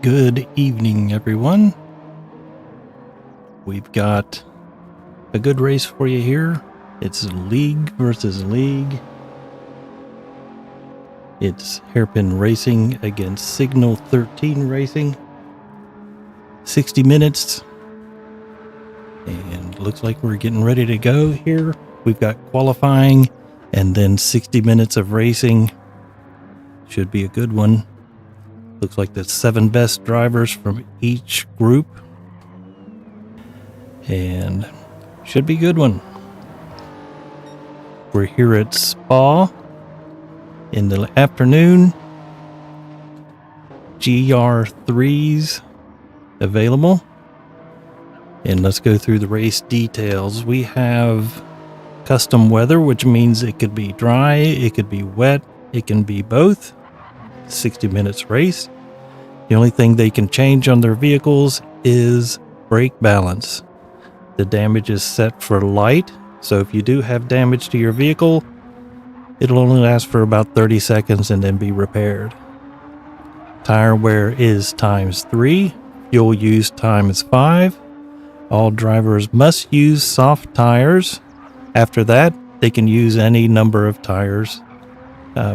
Good evening, everyone. We've got a good race for you here. It's league versus league. It's Hairpin Racing against Signal 13 Racing. 60 minutes. And looks like we're getting ready to go here. We've got qualifying and then 60 minutes of racing. Should be a good one. Looks like the 7 best drivers from each group. And should be a good one. We're here at Spa in the afternoon. GR3s available. And let's go through the race details. We have custom weather, which means it could be dry, it could be wet, it can be both. 60 minutes race. The only thing they can change on their vehicles is brake balance. The damage is set for light, so if you do have damage to your vehicle, it'll only last for about 30 seconds and then be repaired. Tire wear is ×3, fuel use ×5. All drivers must use soft tires. After that, they can use any number of tires,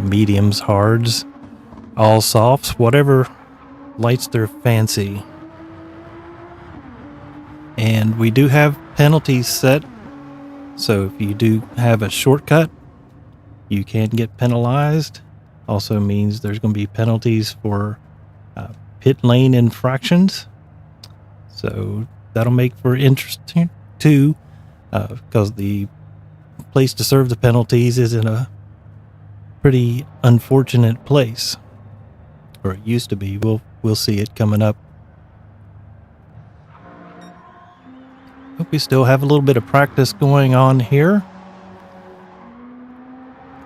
mediums, hards, all softs, whatever lights their fancy. And we do have penalties set, so if you do have a shortcut, you can get penalized. Also means there's going to be penalties for pit lane infractions, so that'll make for interesting too, because the place to serve the penalties is in a pretty unfortunate place, or it used to be. We'll see it coming up. Hope we still have a little bit of practice going on here.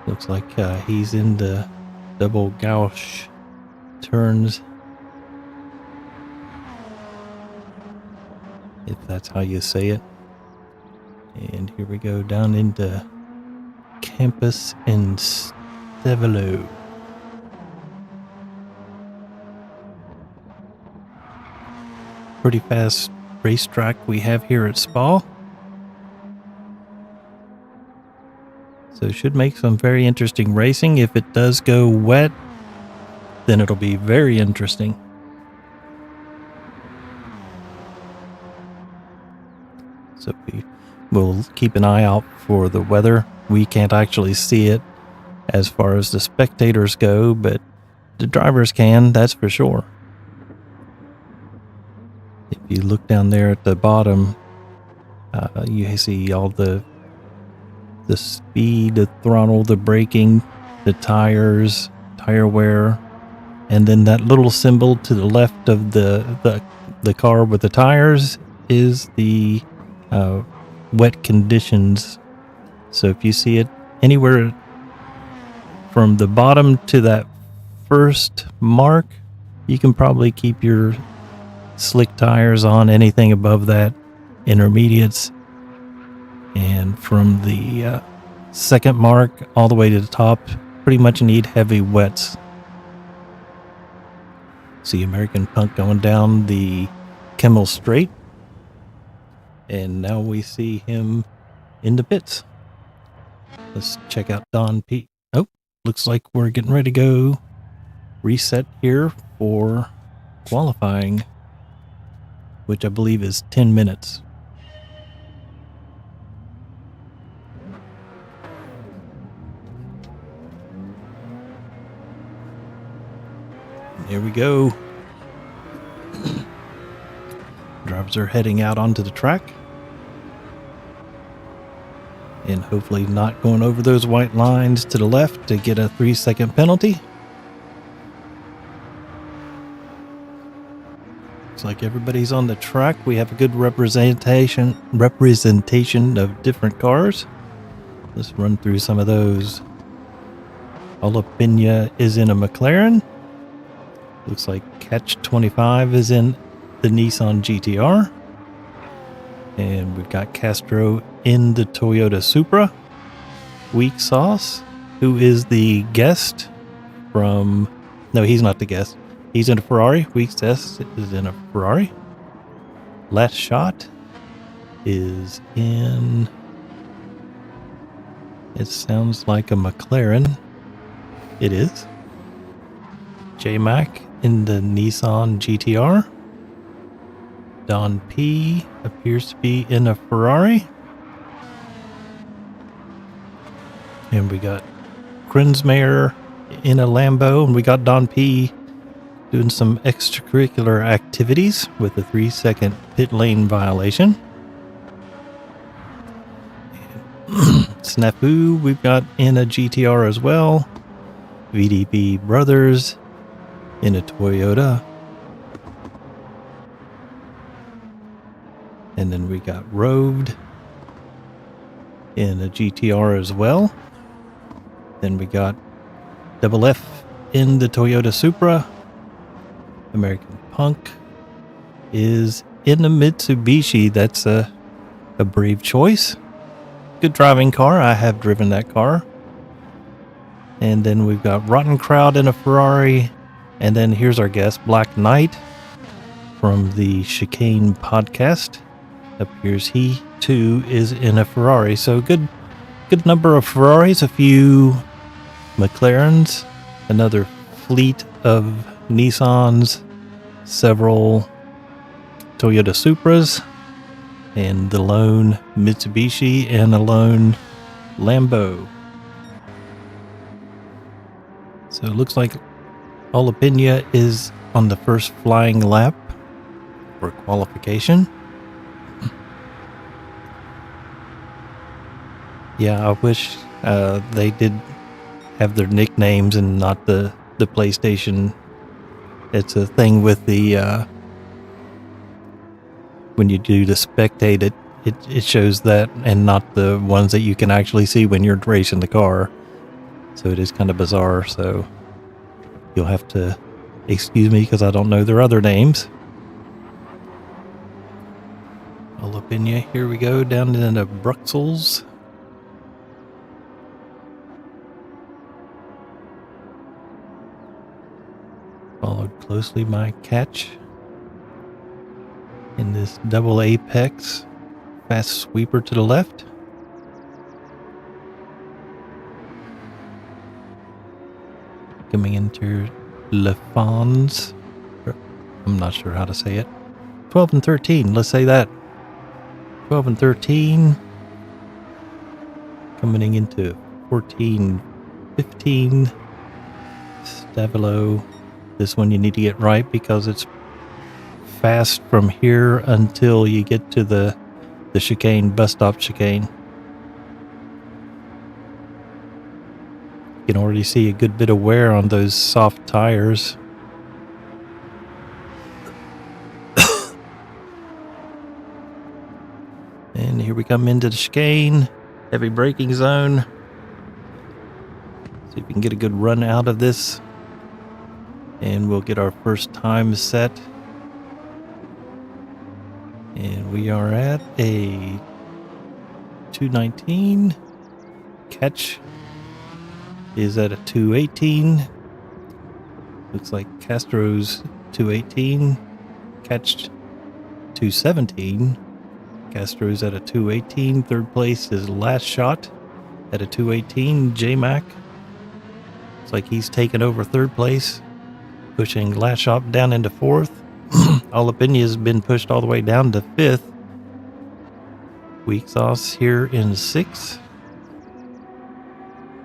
Looks like he's in the double gauche turns, if that's how you say it. And here we go down into Campus in Stevelo. Pretty fast racetrack we have here at Spa. So it should make some very interesting racing. If it does go wet, then it'll be very interesting. So we'll keep an eye out for the weather. We can't actually see it as far as the spectators go, but the drivers can, that's for sure. If you look down there at the bottom, you see all the speed, the throttle, the braking, the tires, tire wear, and then that little symbol to the left of the car with the tires is the wet conditions. So if you see it anywhere from the bottom to that first mark, you can probably keep your slick tires on. Anything above that, intermediates. And from the second mark all the way to the top, pretty much need heavy wets. See American Punk going down the Kimmel Straight. And now we see him in the pits. Let's check out Don P. Oh, looks like we're getting ready to go reset here for qualifying, which I believe is 10 minutes. Here we go. Drivers are heading out onto the track. And hopefully not going over those white lines to the left to get a 3-second penalty. Looks like everybody's on the track. We have a good representation of different cars. Let's run through some of those. Olapina is in a McLaren. Looks like Catch 25 is in the Nissan GTR. And we've got Castro in the Toyota Supra. Weak Sauce, who is the guest from... No, he's not the guest. He's in a Ferrari. Weeks test is in a Ferrari. Last shot is in, it sounds like a McLaren. It is. J-Mac in the Nissan GTR. Don P appears to be in a Ferrari. And we got Krinsmayer in a Lambo, and we got Don P doing some extracurricular activities with a 3-second pit lane violation. Snafu we've got in a GTR as well. VDB Brothers in a Toyota. And then we got Roved in a GTR as well. Then we got Double F in the Toyota Supra. American Punk is in the Mitsubishi. That's a brave choice. Good driving car. I have driven that car. And then we've got Rotten Crowd in a Ferrari. And then here's our guest, Black Knight from the Chicane podcast. Appears he too is in a Ferrari. So good number of Ferraris, a few McLarens, another fleet of Nissans, several Toyota Supras, and the lone Mitsubishi and a lone Lambo. So it looks like Olapina is on the first flying lap for qualification. Yeah, I wish they did have their nicknames and not the PlayStation. It's a thing with the when you do the spectate, it shows that and not the ones that you can actually see when you're racing the car. So it is kind of bizarre. So you'll have to excuse me because I don't know their other names. Olapina, here we go down into Bruxelles. Followed closely by Catch in this double apex fast sweeper to the left. Coming into Le Fons. I'm not sure how to say it. 12 and 13, let's say that. 12 and 13. Coming into 14, 15. Stavilo. This one you need to get right because it's fast from here until you get to the chicane, bus stop chicane. You can already see a good bit of wear on those soft tires. And here we come into the chicane, heavy braking zone. See if we can get a good run out of this. And we'll get our first time set. And we are at a 219. Catch is at a 218. Looks like Castro's 218. Catch 217. Castro's at a 218. Third place is Last Shot at a 218. J-Mac. Looks like he's taken over third place. Pushing Last Shot down into fourth. Olapina has been pushed all the way down to fifth. Weak Sauce here in sixth.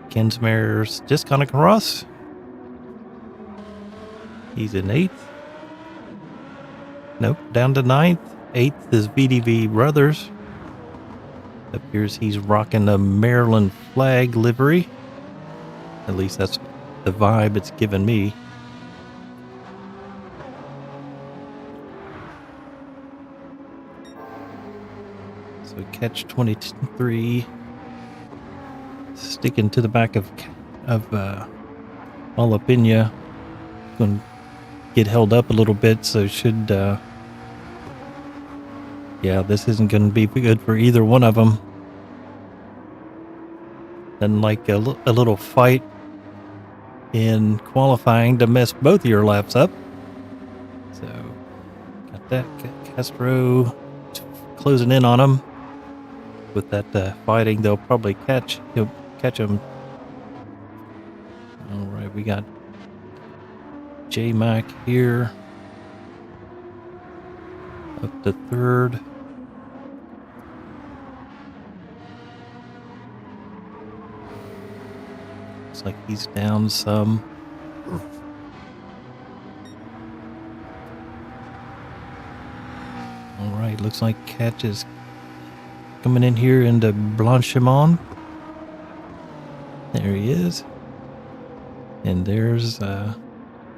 Kinsmayer's just gone across. He's in eighth. Nope, down to ninth. Eighth is VDV Brothers. Appears he's rocking a Maryland flag livery. At least that's the vibe it's given me. So Catch 23 sticking to the back of Olapina. Going to get held up a little bit, so should yeah, this isn't going to be good for either one of them. Then like a little fight in qualifying to mess both of your laps up. that. Castro closing in on him. With that fighting, they'll probably he'll catch him. All right, we got J-Mac here. Up to third. Looks like he's down some. All right, looks like Catch is coming in here into Blanchimont. There he is. And there's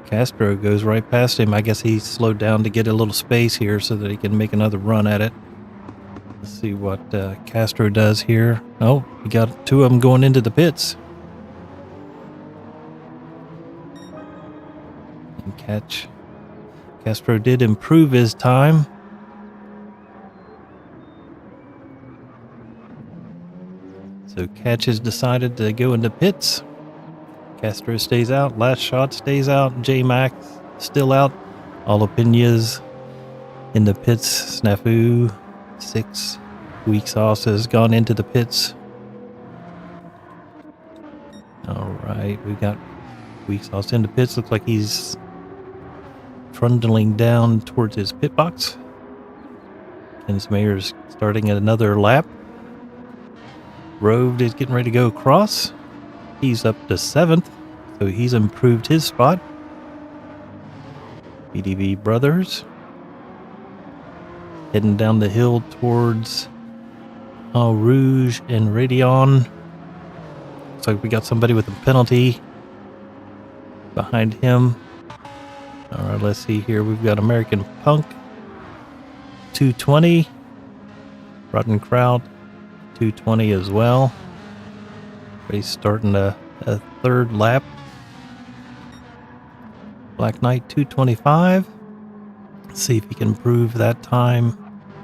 Castro goes right past him. I guess he slowed down to get a little space here so that he can make another run at it. Let's see what Castro does here. Oh, we got two of them going into the pits. And Castro did improve his time. So Catch has decided to go into pits. Castro stays out. Last shot stays out. J-Mac still out. Alapina's in the pits. Snafu, 6 weeks off, has gone into the pits. All right, we got weeks off in the pits. Looks like he's trundling down towards his pit box. Kinsmayer's starting at another lap. Rove is getting ready to go across. He's up to 7th, so he's improved his spot. BDV Brothers heading down the hill towards Eau Rouge and Radion. Looks like we got somebody with a penalty behind him. All right, let's see here. We've got American Punk, 220. Rotten Crowd, 220 as well. He's starting a third lap. Black Knight 225. Let's see if he can improve that time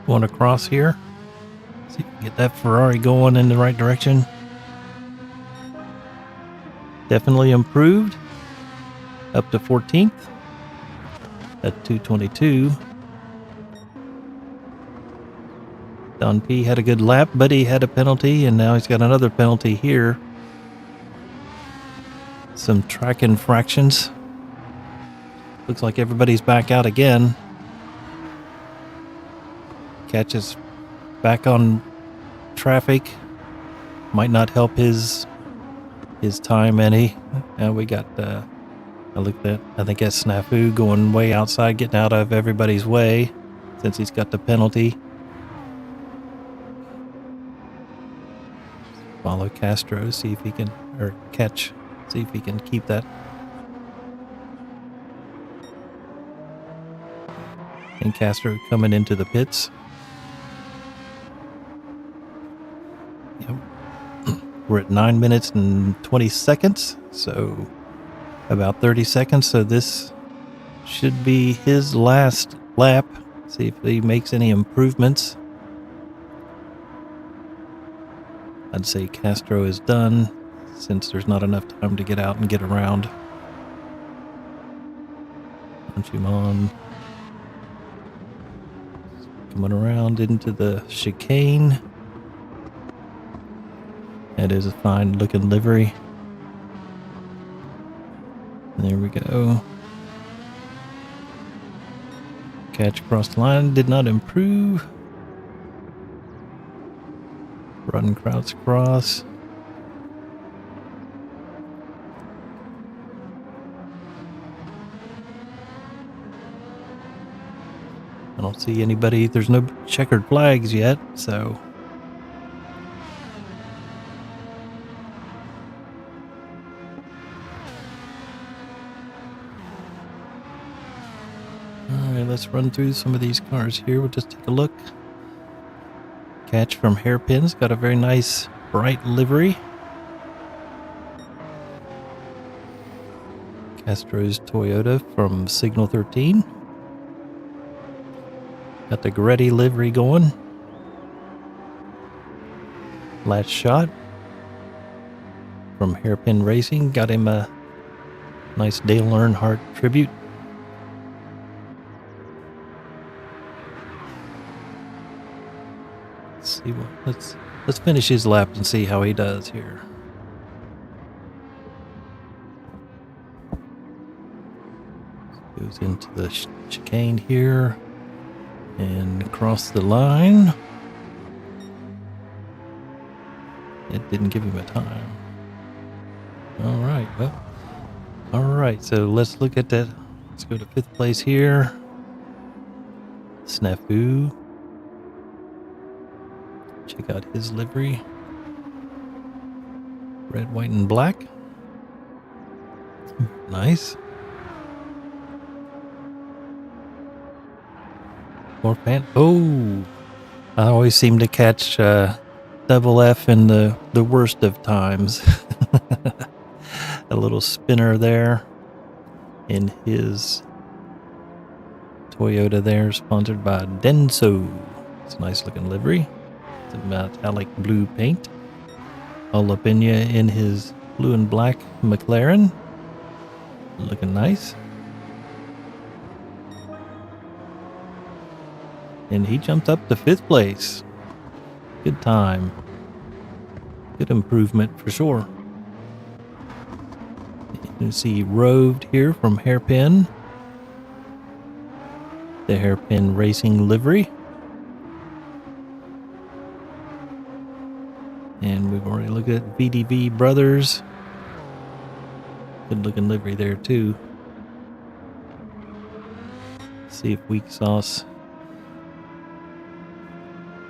going across here. See if we can get that Ferrari going in the right direction. Definitely improved. Up to 14th at 222. Don P had a good lap, but he had a penalty, and now he's got another penalty here. Some track infractions. Looks like everybody's back out again. Catch is back on traffic. Might not help his time any. And we got I think that's Snafu going way outside, getting out of everybody's way since he's got the penalty. Follow Castro, see if he can, or Catch, see if he can keep that. And Castro coming into the pits. Yep. We're at 9 minutes and 20 seconds, so about 30 seconds. So this should be his last lap. See if he makes any improvements. I'd say Castro is done since there's not enough time to get out and get around. Anchimon coming around into the chicane. That is a fine looking livery. There we go. Catch across the line, did not improve. Run Krauts across. I don't see anybody. There's no checkered flags yet, so. Alright, let's run through some of these cars here. We'll just take a look. Catch from Hairpin's got a very nice bright livery. Castro's Toyota from Signal 13. Got the Goretti livery going. Last shot from Hairpin Racing. Got him a nice Dale Earnhardt tribute. see what let's finish his lap and see how he does here. Goes into the chicane here and across the line. It didn't give him a time. All right, well, all right. So let's look at that. Let's go to 5th place here. Snafu. Check out his livery. Red, white, and black. Nice. 4th pan. Oh, I always seem to catch double F in the worst of times. A little spinner there in his Toyota there, sponsored by Denso. It's a nice looking livery. It's a metallic blue paint. All up in you in his blue and black McLaren. Looking nice. And he jumped up to 5th place. Good time. Good improvement for sure. You can see Roved here from Hairpin. The Hairpin Racing livery. And we've already looked at VDV Brothers. Good looking livery there too. See if Weak Sauce.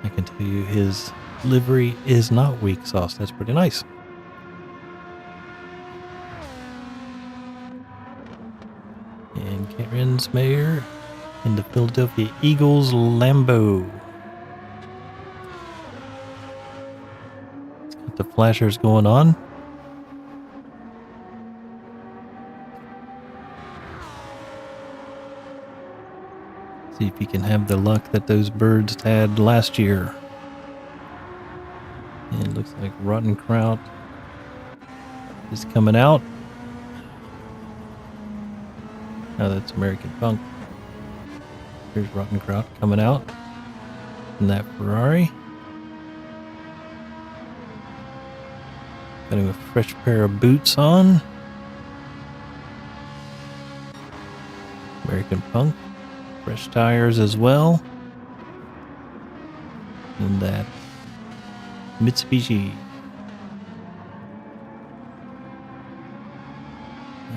I can tell you his livery is not Weak Sauce. That's pretty nice. And Karen's Mayor in the Philadelphia Eagles Lambo. It's got the flashers going on. See if he can have the luck that those birds had last year. And it looks like Rotten Kraut is coming out. Oh, that's American Punk. Here's Rotten Kraut coming out in that Ferrari. Got him a fresh pair of boots on. American Punk. Fresh tires as well. And that Mitsubishi.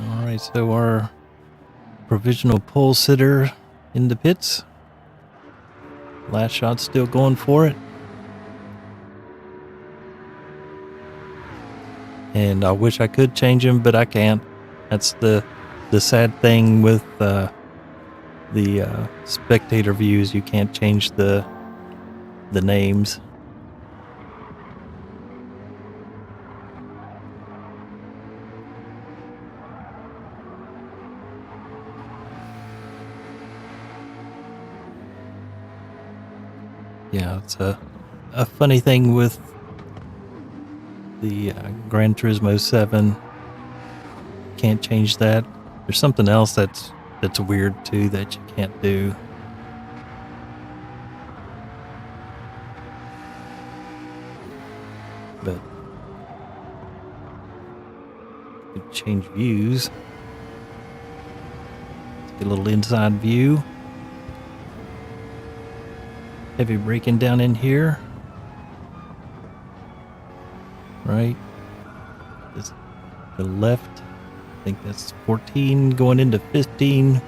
Alright, so our provisional pole sitter in the pits. Last shot still going for it. And I wish I could change him, but I can't. That's the sad thing with the spectator views. You can't change the names. Yeah, it's a funny thing with the Gran Turismo 7. Can't change that. There's something else that's weird too that you can't do. But you can change views. Let's get a little inside view. Heavy braking down in here. Right. This, the left. I think that's 14 going into 15.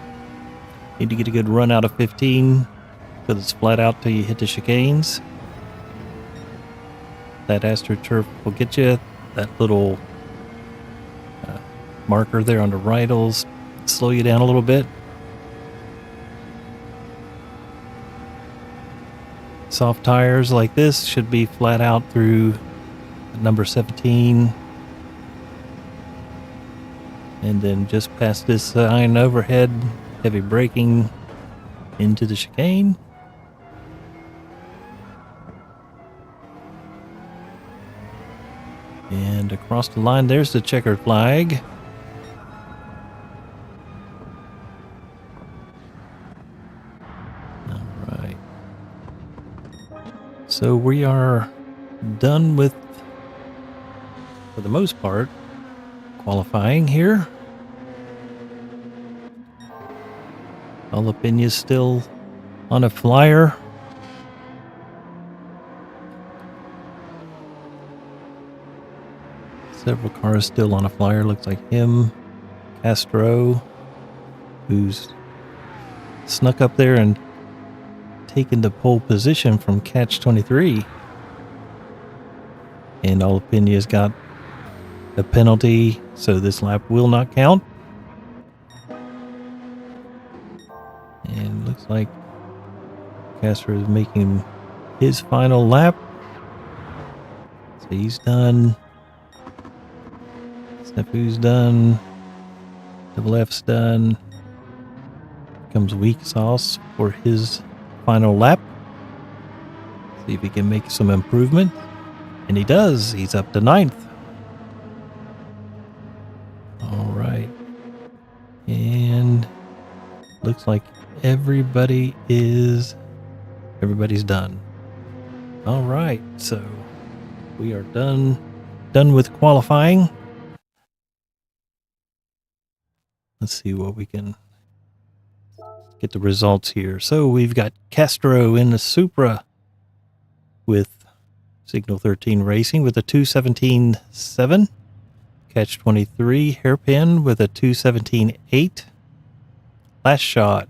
Need to get a good run out of 15 because it's flat out till you hit the chicanes. That AstroTurf will get you. That little marker there on the right will slow you down a little bit. Soft tires like this should be flat out through number 17. And then just past this sign overhead, heavy braking into the chicane. And across the line, there's the checkered flag. All right. So we are done with, for the most part, qualifying here. Jalapeno's still on a flyer. Several cars still on a flyer. Looks like him, Castro, who's snuck up there and taken the pole position from Catch 23. And Jalapeno's got a penalty, so this lap will not count. And looks like Castro is making his final lap. So he's done. Snafu's done. Double F's done. Comes Weak Sauce for his final lap. See if he can make some improvement. And he does. He's up to 9th. All right. And looks like everybody's done. All right. So we are done with qualifying. Let's see what we can get the results here. So we've got Castro in the Supra with Signal 13 Racing with a 2:17.7. Catch 23 Hairpin with a 2:17.8. Last Shot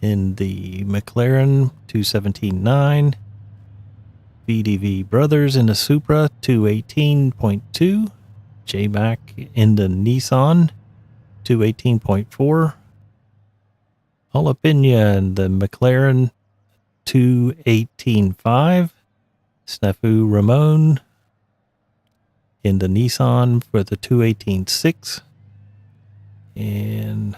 in the McLaren 2:17.9. VDV Brothers in the Supra 2:18.2. J-Mac in the Nissan 2:18.4. Jalapeno in the McLaren 2:18.5. Snafu Ramon in the Nissan for the 2:18.6. And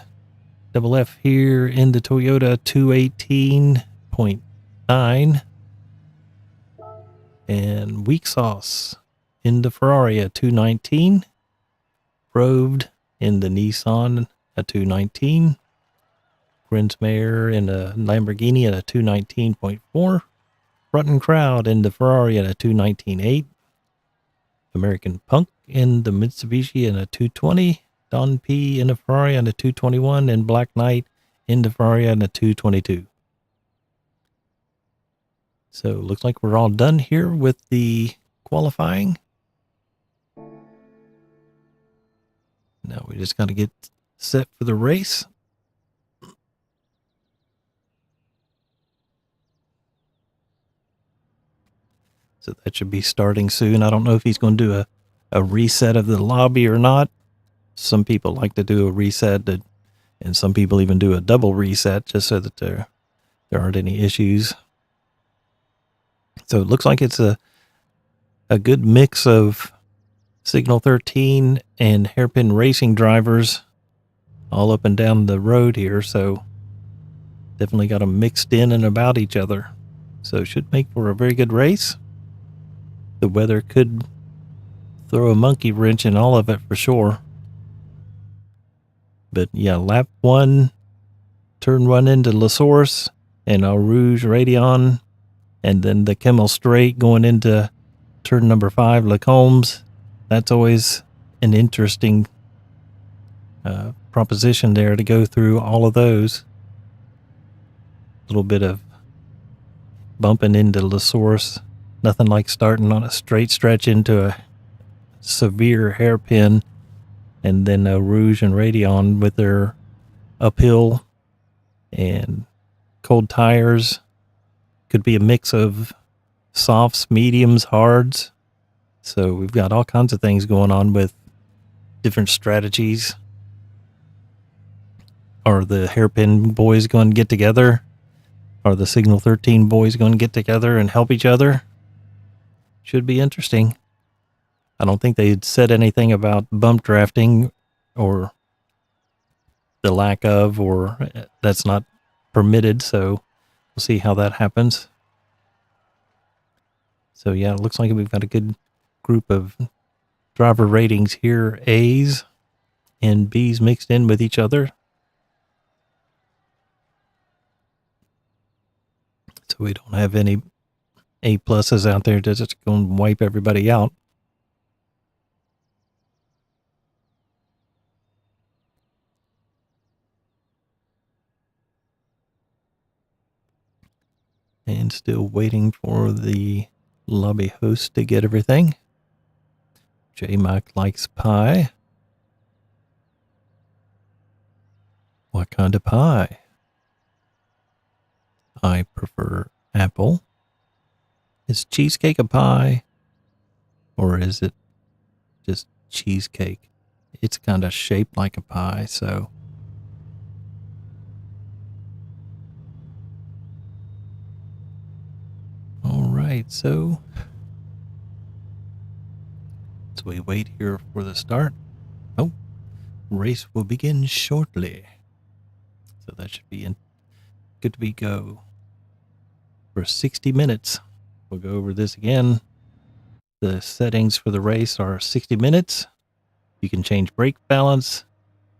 Double F here in the Toyota 2:18.9. And Weak Sauce in the Ferrari at 2:19. Proved in the Nissan at 2:19. Grinsmeyer in a Lamborghini at a 2:19.4. Rutten Crowd in the Ferrari at a 2:19.8. American Punk in the Mitsubishi in a 2:20. Don P in the Ferrari on a 2:21. And Black Knight in the Ferrari on a 2:22. So looks like we're all done here with the qualifying. Now we just got to get set for the race. So that should be starting soon. I don't know if he's going to do a reset of the lobby or not. Some people like to do a reset, and some people even do a double reset just so that there aren't any issues. So it looks like it's a good mix of Signal 13 and Hairpin Racing drivers all up and down the road here. So definitely got them mixed in and about each other. So it should make for a very good race. The weather could throw a monkey wrench in all of it for sure. But yeah, lap 1, turn 1 into La Source and Eau Rouge Radion. And then the Kemmel Straight going into turn number 5, Lacombe. That's always an interesting proposition there to go through all of those. A little bit of bumping into La Source. Nothing like starting on a straight stretch into a severe hairpin, and then Rouge and Radion with their uphill and cold tires. Could be a mix of softs, mediums, hards. So we've got all kinds of things going on with different strategies. Are the Hairpin boys going to get together? Are the Signal 13 boys going to get together and help each other? Should be interesting. I don't think they said anything about bump drafting or the lack of, or that's not permitted. So we'll see how that happens. So yeah, it looks like we've got a good group of driver ratings here. A's and B's mixed in with each other. So we don't have any A pluses out there that's just going to wipe everybody out. And still waiting for the lobby host to get everything. J-Mac likes pie. What kind of pie? I prefer apple. Is cheesecake a pie? Or is it just cheesecake? It's kind of shaped like a pie, so. All right, so we wait here for the start. Oh, race will begin shortly. So that should be good to be go for 60 minutes. We'll go over this again. The settings for the race are 60 minutes. You can change brake balance.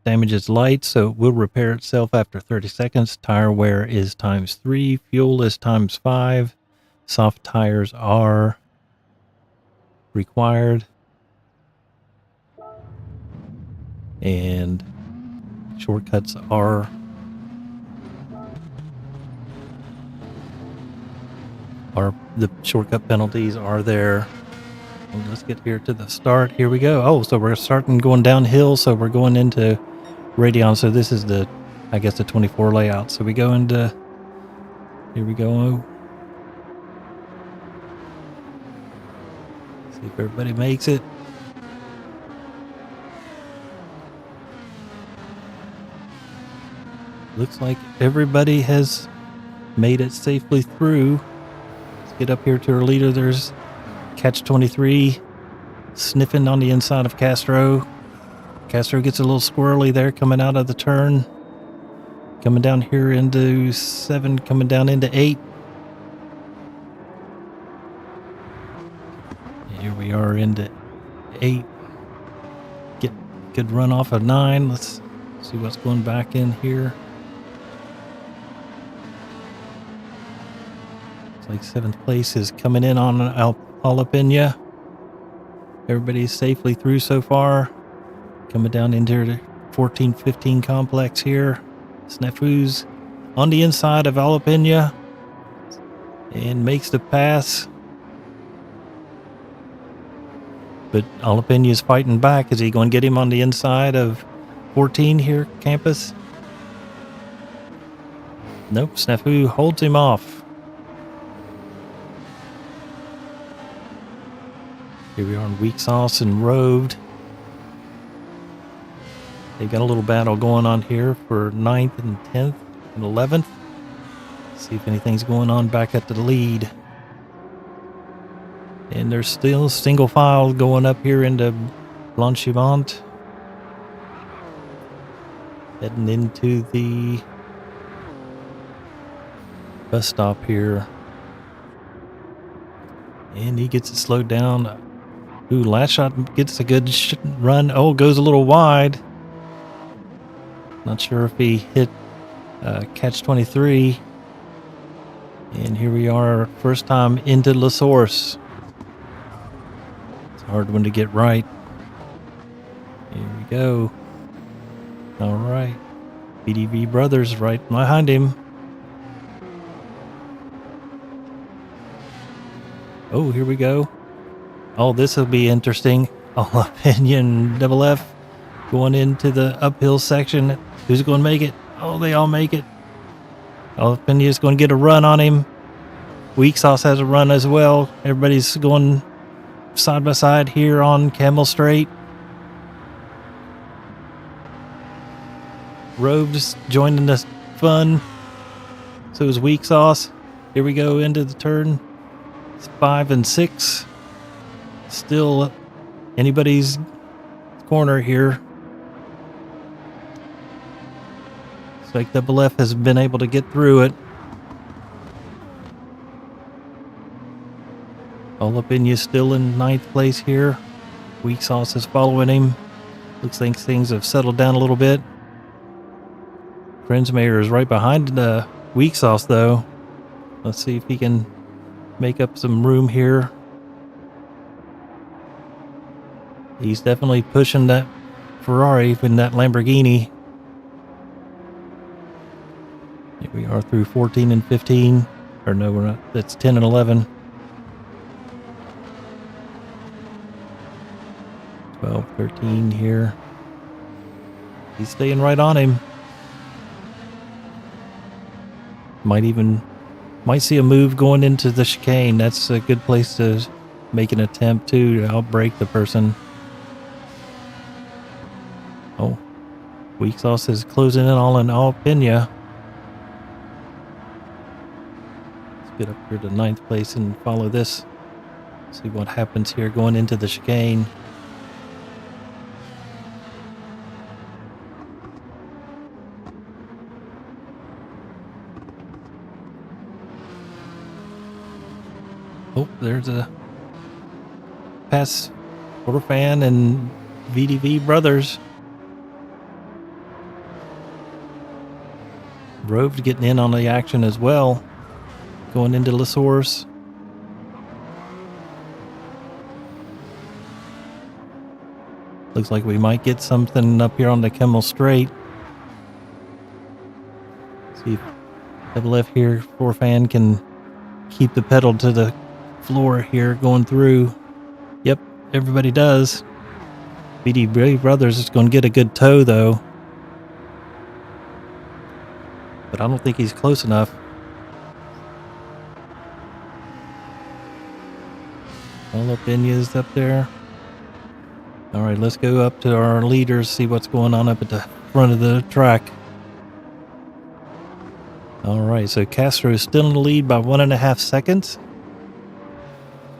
Damage is light, so it will repair itself after 30 seconds. Tire wear is ×3. Fuel is ×5. Soft tires are required. And shortcuts are the shortcut penalties are there. Well, let's get here to the start. Here we go. Oh, so we're starting going downhill. So we're going into Radeon. So this is the, I guess, the 24 layout. So we go into, here we go. See if everybody makes it. Looks like everybody has made it safely through. Let's get up here to our leader. There's Catch 23 sniffing on the inside of Castro. Castro gets a little squirrely there coming out of the turn. Coming down here into 7, coming down into 8. Here we are into 8. Good run off of 9. Let's see what's going back in here. It's like 7th place is coming in on Jalapeno. Everybody's safely through so far. Coming down into the 14-15 complex here. Snafu's on the inside of Jalapeno and makes the pass. But Jalapeno is fighting back. Is he going to get him on the inside of 14 here, Campus? Nope, Snafu holds him off. Here we are on Weak Sauce and Roved. They got a little battle going on here for 9th and 10th and 11th. See if anything's going on back at the lead. And there's still single file going up here into Blanchimont. Heading into the bus stop here. And he gets it slowed down. Ooh, last shot gets a good run. Oh, goes a little wide. Not sure if he hit Catch 23. And here we are, first time into La Source. It's a hard one to get right. Here we go. All right. BDV Brothers right behind him. Oh, here we go. Oh, this will be interesting. Opinion Double F going into the uphill section. Who's going to make it? Oh, they all make it. Opinion is going to get a run on him. Weak Sauce has a run as well. Everybody's going side by side here on Camel Straight. Robes joining the fun. So is Weak Sauce. Here we go into the turn. It's 5 and 6. Still anybody's corner here. It's like Double F has been able to get through it. All up in you still in 9th place here. Weak Sauce is following him. Looks like things have settled down a little bit. Friendsmayer is right behind the Weak Sauce though. Let's see if he can make up some room here. He's definitely pushing that Ferrari in that Lamborghini. Here we are through 14 and 15. Or no, we're not. That's 10 and 11. 12, 13 here. He's staying right on him. Might see a move going into the chicane. That's a good place to make an attempt to outbrake the person. Oh, Weak Sauce is closing in on Alpina. Let's get up here to 9th place and follow this. See what happens here going into the chicane. Oh, there's a pass Fan and VDV Brothers. Rove getting in on the action as well. Going into La Source. Looks like we might get something up here on the Kimmel Straight. See if double F here, Fan can keep the pedal to the floor here going through. Yep, everybody does. VDV Brothers is going to get a good tow though. But I don't think he's close enough. Alpina's up there. All right, let's go up to our leaders, see what's going on up at the front of the track. All right, so Castro is still in the lead by 1.5 seconds.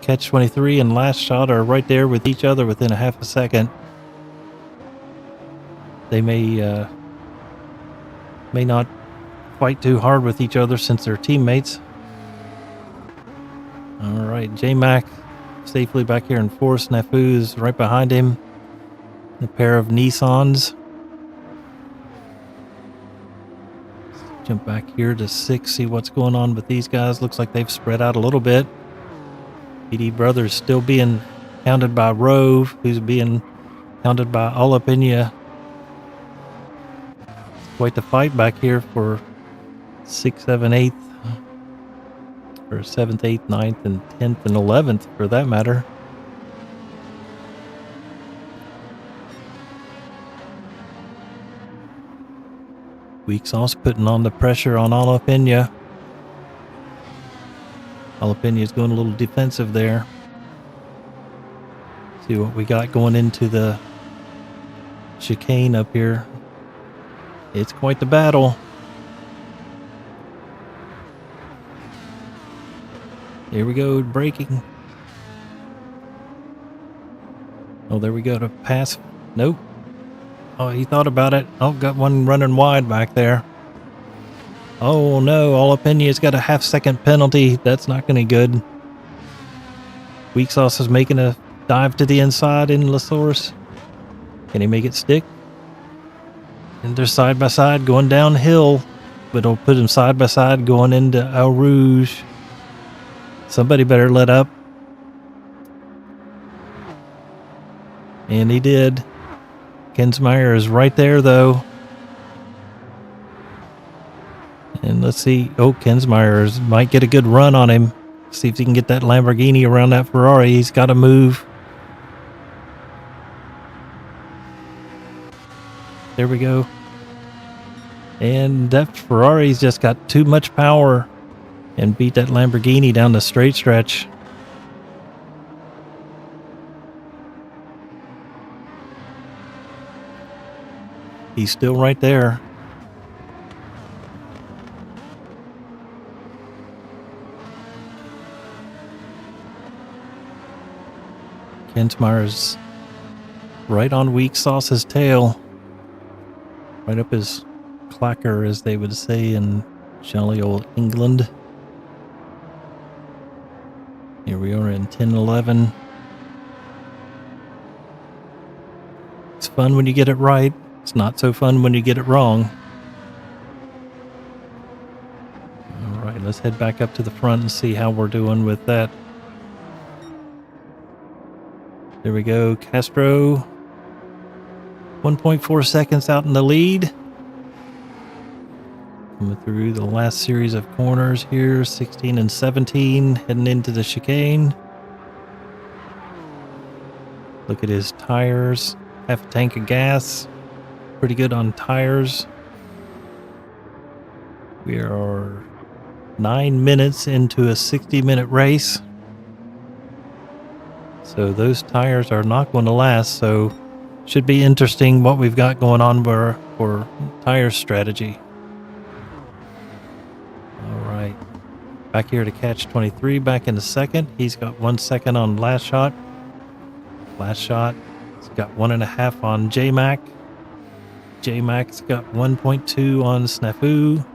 Catch 23 and Last Shot are right there with each other within a half a second. They may not fight too hard with each other since they're teammates. All right, J-Mac safely back here in fourth. Snafu is right behind him. A pair of Nissans. Let's jump back here to 6, see what's going on with these guys. Looks like they've spread out a little bit. VD Brothers still being hounded by Rove, who's being hounded by Alpina. Quite the fight back here for 6th, 7th, 8th, or 7th, 8th, 9th, and 10th, and 11th for that matter. Weak Sauce putting on the pressure on Alpina. Alpina is going a little defensive there. See what we got going into the chicane up here. It's quite the battle. Here we go, braking. Oh, there we go to pass. Nope. Oh, he thought about it. Oh, got one running wide back there. Oh no, Alpina's got a half-second penalty. That's not going to be good. Weak Sauce is making a dive to the inside in La Source. Can he make it stick? And they're side by side going downhill, but it'll put them side by side going into Eau Rouge. Somebody better let up. And he did. Kensmeyer is right there though. And let's see. Oh, Kensmeyer might get a good run on him. See if he can get that Lamborghini around that Ferrari. He's got to move. There we go. And that Ferrari's just got too much power and beat that Lamborghini down the straight stretch. He's still right there. Kensmeyer's right on Weak Sauce's tail. Right up his clacker, as they would say in jolly old England. Here we are in 10-11. It's fun when you get it right. It's not so fun when you get it wrong. All right, Let's head back up to the front and see how we're doing with that. There we go. Castro, 1.4 seconds out in the lead. Coming through the last series of corners here, 16 and 17, heading into the chicane. Look at his tires, half a tank of gas. Pretty good on tires. We are 9 minutes into a 60-minute race. So those tires are not going to last, so should be interesting what we've got going on for tire strategy. All right, back here to catch 23, back in the second. He's got 1 second on last shot. Last shot, he's got 1.5 on J-Mac. J-Mac's got 1.2 on Snafu.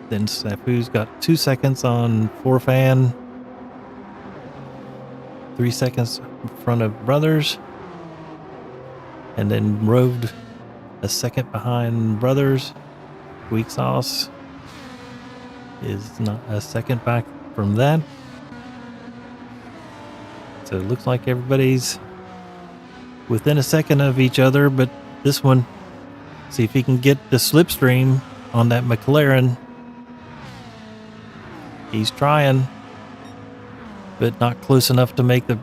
Then Snafu's got 2 seconds on Forfan. 3 seconds in front of Brothers. And then Roved a second behind Brothers. Weak Sauce is not a second back from that. So it looks like everybody's within a second of each other, but this one, see if he can get the slipstream on that McLaren. He's trying, but not close enough to make the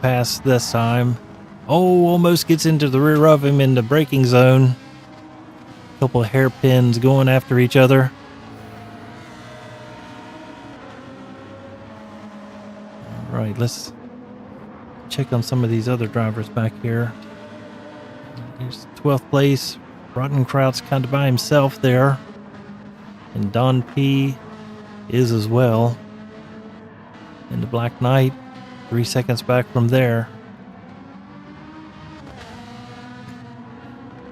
pass this time. Oh, almost gets into the rear of him in the braking zone. A couple of hairpins going after each other. All right, let's check on some of these other drivers back here. Here's 12th place. Rottenkraut's kind of by himself there. And Don P is as well. And the Black Knight, 3 seconds back from there.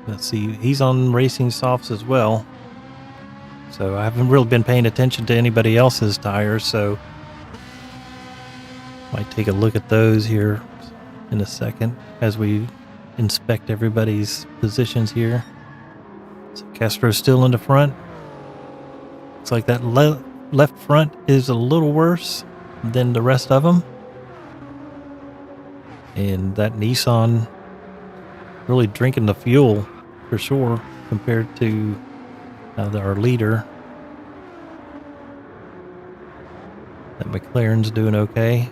Let's see, he's on racing softs as well. So I haven't really been paying attention to anybody else's tires, so might take a look at those here in a second as we inspect everybody's positions here. So Castro's still in the front. Looks like that left front is a little worse than the rest of them. And that Nissan really drinking the fuel for sure compared to our leader. That McLaren's doing okay.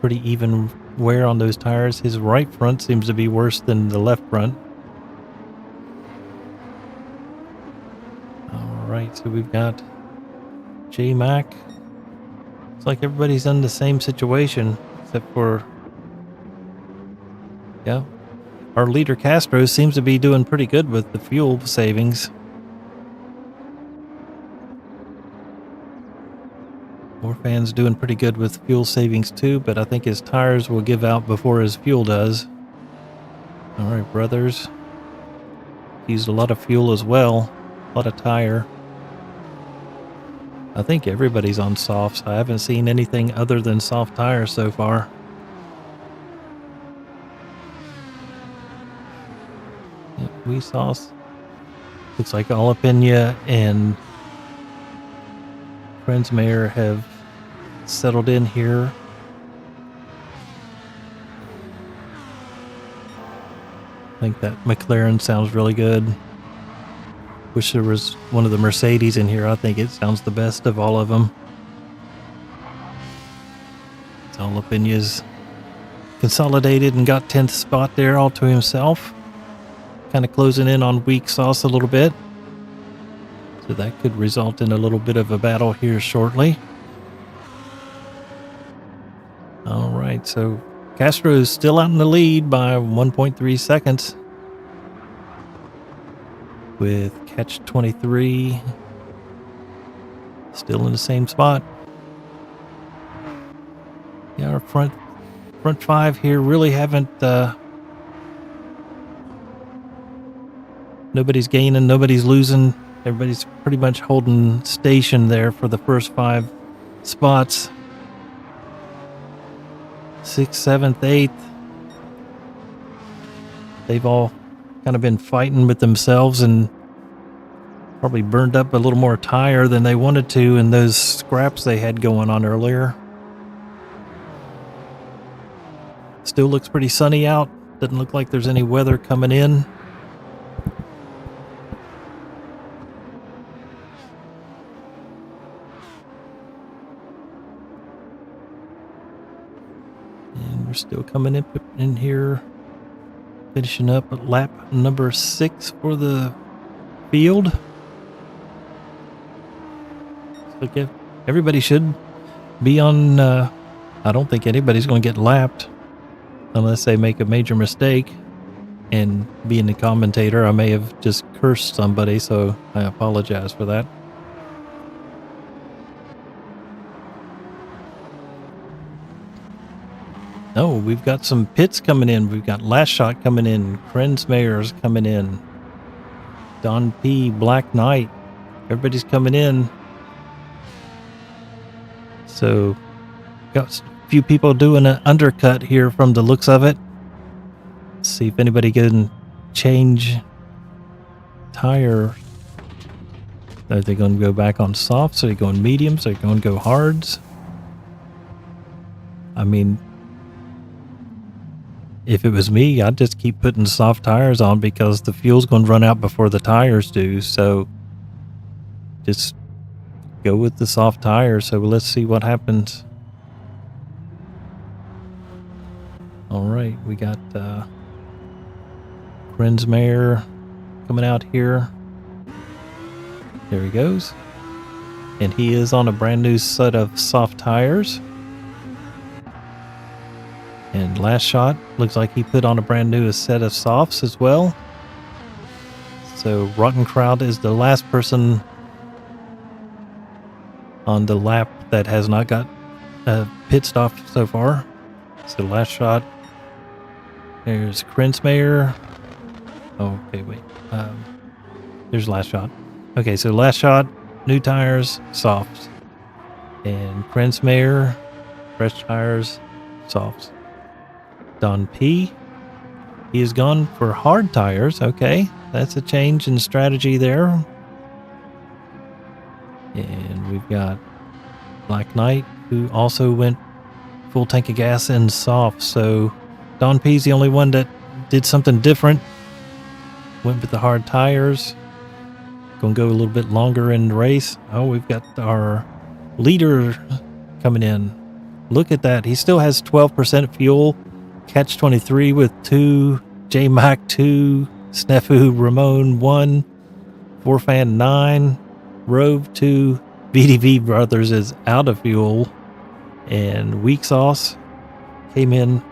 Pretty even wear on those tires. His right front seems to be worse than the left front. All right, so we've got J-Mac. It's like everybody's in the same situation except for, yeah, our leader Castro seems to be doing pretty good with the fuel savings. Morfan's doing pretty good with fuel savings too, but I think his tires will give out before his fuel does. All right, Brothers. Used a lot of fuel as well, a lot of tire. I think everybody's on softs. I haven't seen anything other than soft tires so far. We sauce. Looks like Alapina and Krensmayer have settled in here. I think that McLaren sounds really good. Wish there was one of the Mercedes in here. I think it sounds the best of all of them. Alapina's consolidated and got 10th spot there all to himself. Kind of closing in on Weak Sauce a little bit. So that could result in a little bit of a battle here shortly. All right, so Castro is still out in the lead by 1.3 seconds. With Catch 23 still in the same spot. Yeah, our front five here really haven't nobody's gaining, nobody's losing. Everybody's pretty much holding station there for the first 5 spots. 6th, 7th, 8th. They've all kind of been fighting with themselves and Probably burned up a little more tire than they wanted to in those scraps they had going on earlier. Still looks pretty sunny out. Doesn't look like there's any weather coming in. And we're still coming in here, finishing up at lap number 6 for the field. So everybody should be on. I don't think anybody's going to get lapped unless they make a major mistake. And being the commentator, I may have just cursed somebody, so I apologize for that. Oh, we've got some pits coming in. We've got Last Shot coming in. Krensmayer's coming in. Don P. Black Knight. Everybody's coming in. So, got a few people doing an undercut here from the looks of it. Let's see if anybody can change tire. Are they going to go back on softs? Are they going mediums? Are they going to go hards? I mean, if it was me, I'd just keep putting soft tires on because the fuel's going to run out before the tires do. So just go with the soft tires. So let's see what happens. All right, we got Krensmayer coming out here. There he goes. And he is on a brand new set of soft tires. And Last Shot looks like he put on a brand new set of softs as well. So Rotten Crowd is the last person on the lap that has not got a pit stop so far. So Last Shot. There's Krensmayer. Oh, okay, wait. There's Last Shot. Okay, so Last Shot, new tires, softs. And Krensmayer, fresh tires, softs. Don P. He has gone for hard tires. Okay, that's a change in strategy there. And we've got Black Knight, who also went full tank of gas and soft. So Don P's the only one that did something different. Went with the hard tires. Gonna go a little bit longer in the race. Oh, we've got our leader coming in. Look at that. He still has 12% fuel. Catch 23 with 2, J-Mac 2, Snafu Ramon 1, Forfan 9, Rove 2, VDV Brothers is out of fuel, and Weak Sauce came in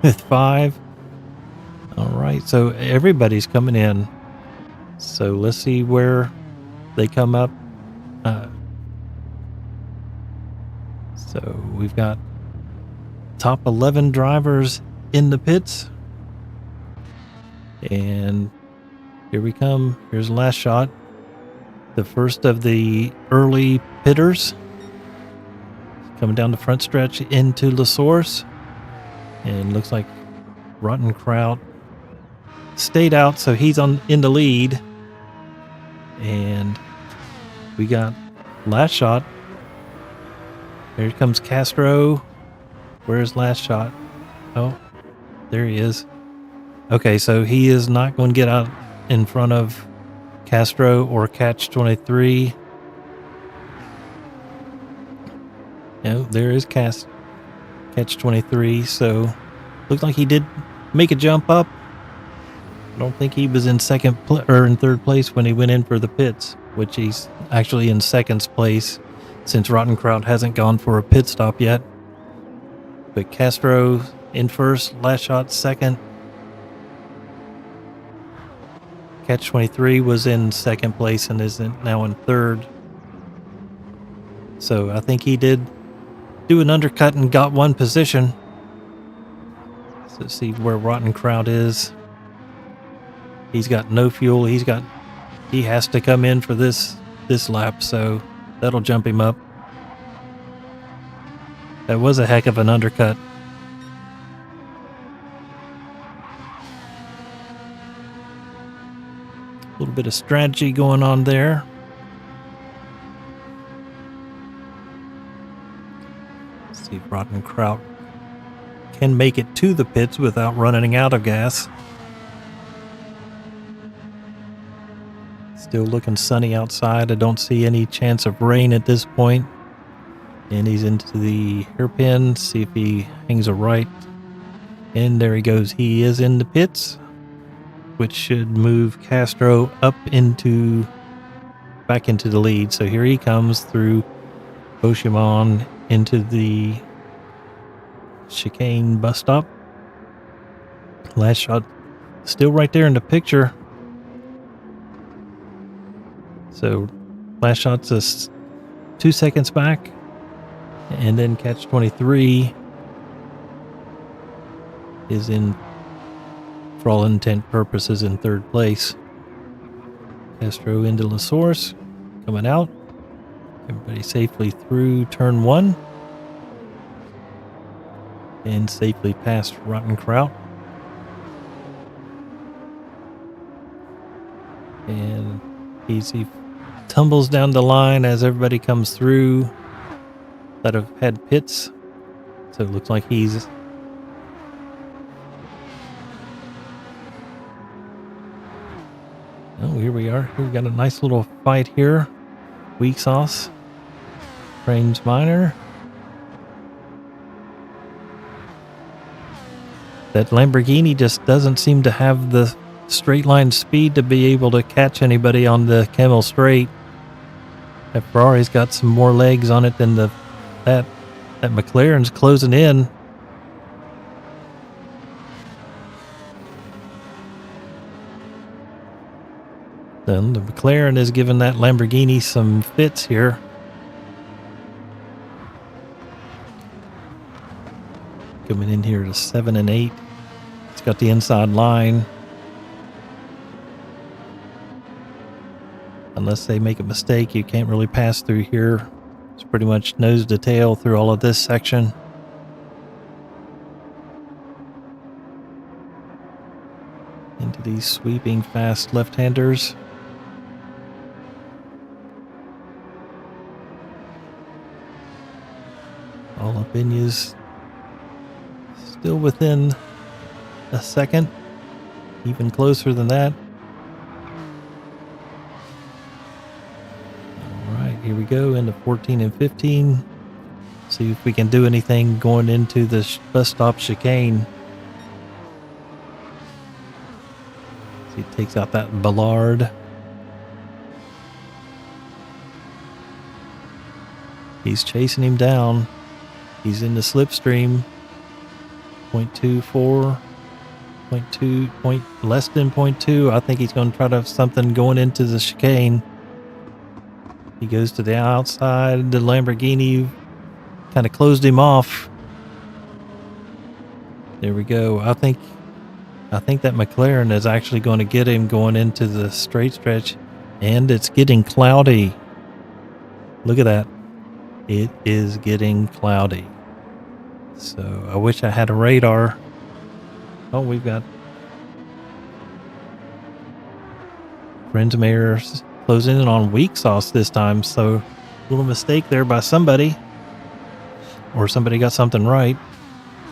with 5. All right, so everybody's coming in. So let's see where they come up. So we've got top 11 drivers in the pits. And here we come. Here's Last Shot. The first of the early pitters. Coming down the front stretch into La Source. And looks like Rotten Crowd stayed out, so he's in the lead. And we got Last Shot. Here comes Castro. Where's Last Shot? Oh, there he is. Okay, so he is not going to get out in front of Castro or Catch 23. No, there is Catch 23. So looks like he did make a jump up. I don't think he was in in third place when he went in for the pits, which he's actually in second place since Rotten Crowd hasn't gone for a pit stop yet. But Castro in first, Last Shot second. Catch 23 was in second place and is now in third. So I think he did do an undercut and got one position. So let's see where Rotten Crowd is. He's got no fuel. He has to come in for this lap, so that'll jump him up. That was a heck of an undercut. A little little bit of strategy going on there. Let's see if Rotten Kraut can make it to the pits without running out of gas. Still looking sunny outside. I don't see any chance of rain at this point. And he's into the hairpin. See if he hangs a right. And there he goes. He is in the pits, which should move Castro up back into the lead. So here he comes through Oshimon into the chicane bus stop. Last shot still right there in the picture. So last shot's just 2 seconds back. And then catch 23 is in, for all intent purposes, in third place. Castro into La Source, coming out. Everybody safely through turn 1. And safely past Rotten Kraut. And he tumbles down the line as everybody comes through that have had pits. So it looks like he's here we are. We got a nice little fight here. Weak sauce. Frames minor. That Lamborghini just doesn't seem to have the straight line speed to be able to catch anybody on the Camel Straight. That Ferrari's got some more legs on it than that McLaren's closing in. Then the McLaren is giving that Lamborghini some fits here. Coming in here to 7 and 8. It's got the inside line. Unless they make a mistake, you can't really pass through here. It's pretty much nose to tail through all of this section. Into these sweeping fast left-handers. All up in yous. Still within a second. Even closer than that. Here we go into 14 and 15. See if we can do anything going into this bus stop chicane. See, he takes out that Ballard. He's chasing him down. He's in the slipstream. 0.24, 0.2, less than 0.2. I think he's going to try to have something going into the chicane. He goes to the outside. The Lamborghini kind of closed him off. There we go. I think that McLaren is actually going to get him going into the straight stretch. And it's getting cloudy. Look at that. It is getting cloudy. So I wish I had a radar. Oh, we've got Rensmayer's closing in on weak sauce this time, so a little mistake there by somebody, or somebody got something right.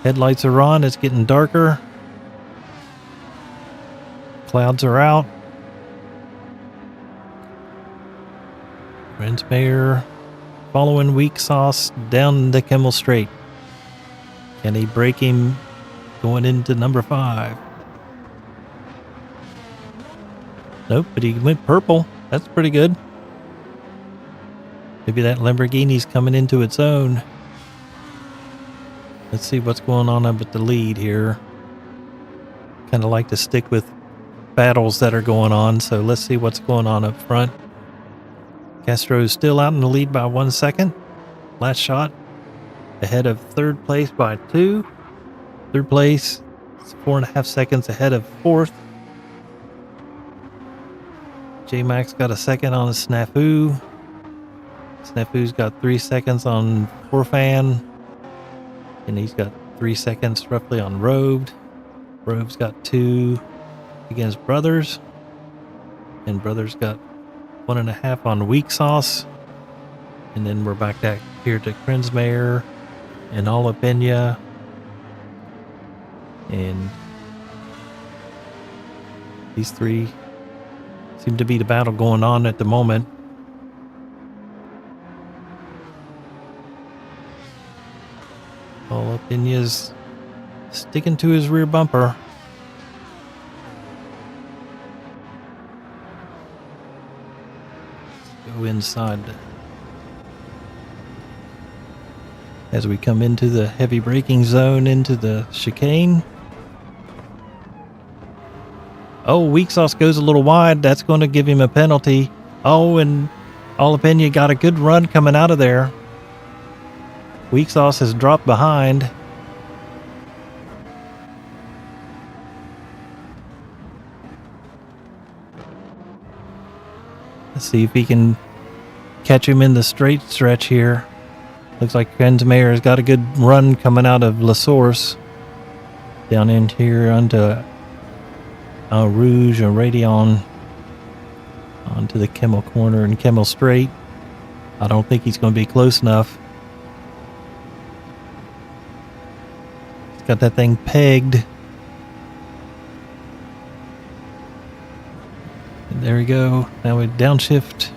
Headlights are on. It's getting darker. Clouds are out. Rensmayer following weak sauce down the Camel Straight. Can he break him going into number 5? Nope, but he went purple. That's pretty good. Maybe that Lamborghini's coming into its own. Let's see what's going on up at the lead here. Kind of like to stick with battles that are going on, so let's see what's going on up front. Castro's still out in the lead by 1 second. Last shot. Ahead of third place by 2. Third place is 4.5 seconds ahead of fourth. J-Max got a second on Snafu. Snafu's got 3 seconds on Forfan. And he's got 3 seconds roughly on Robed. Robe's got 2 against Brothers. And brother's got 1.5 on weak sauce. And then we're back here to Krensmayer and Jalapeno. And these three seem to be the battle going on at the moment. Jalapeño's sticking to his rear bumper. Let's go inside as we come into the heavy braking zone, into the chicane. Oh, weak sauce goes a little wide. That's going to give him a penalty. Oh, and Jalapeno got a good run coming out of there. Weak sauce has dropped behind. Let's see if he can catch him in the straight stretch here. Looks like Krensmayer has got a good run coming out of La Source. Down in here onto Rouge and Radion, onto the Kemmel corner and Kemmel straight. I don't think he's going to be close enough. He's got that thing pegged. And there we go. Now we downshift.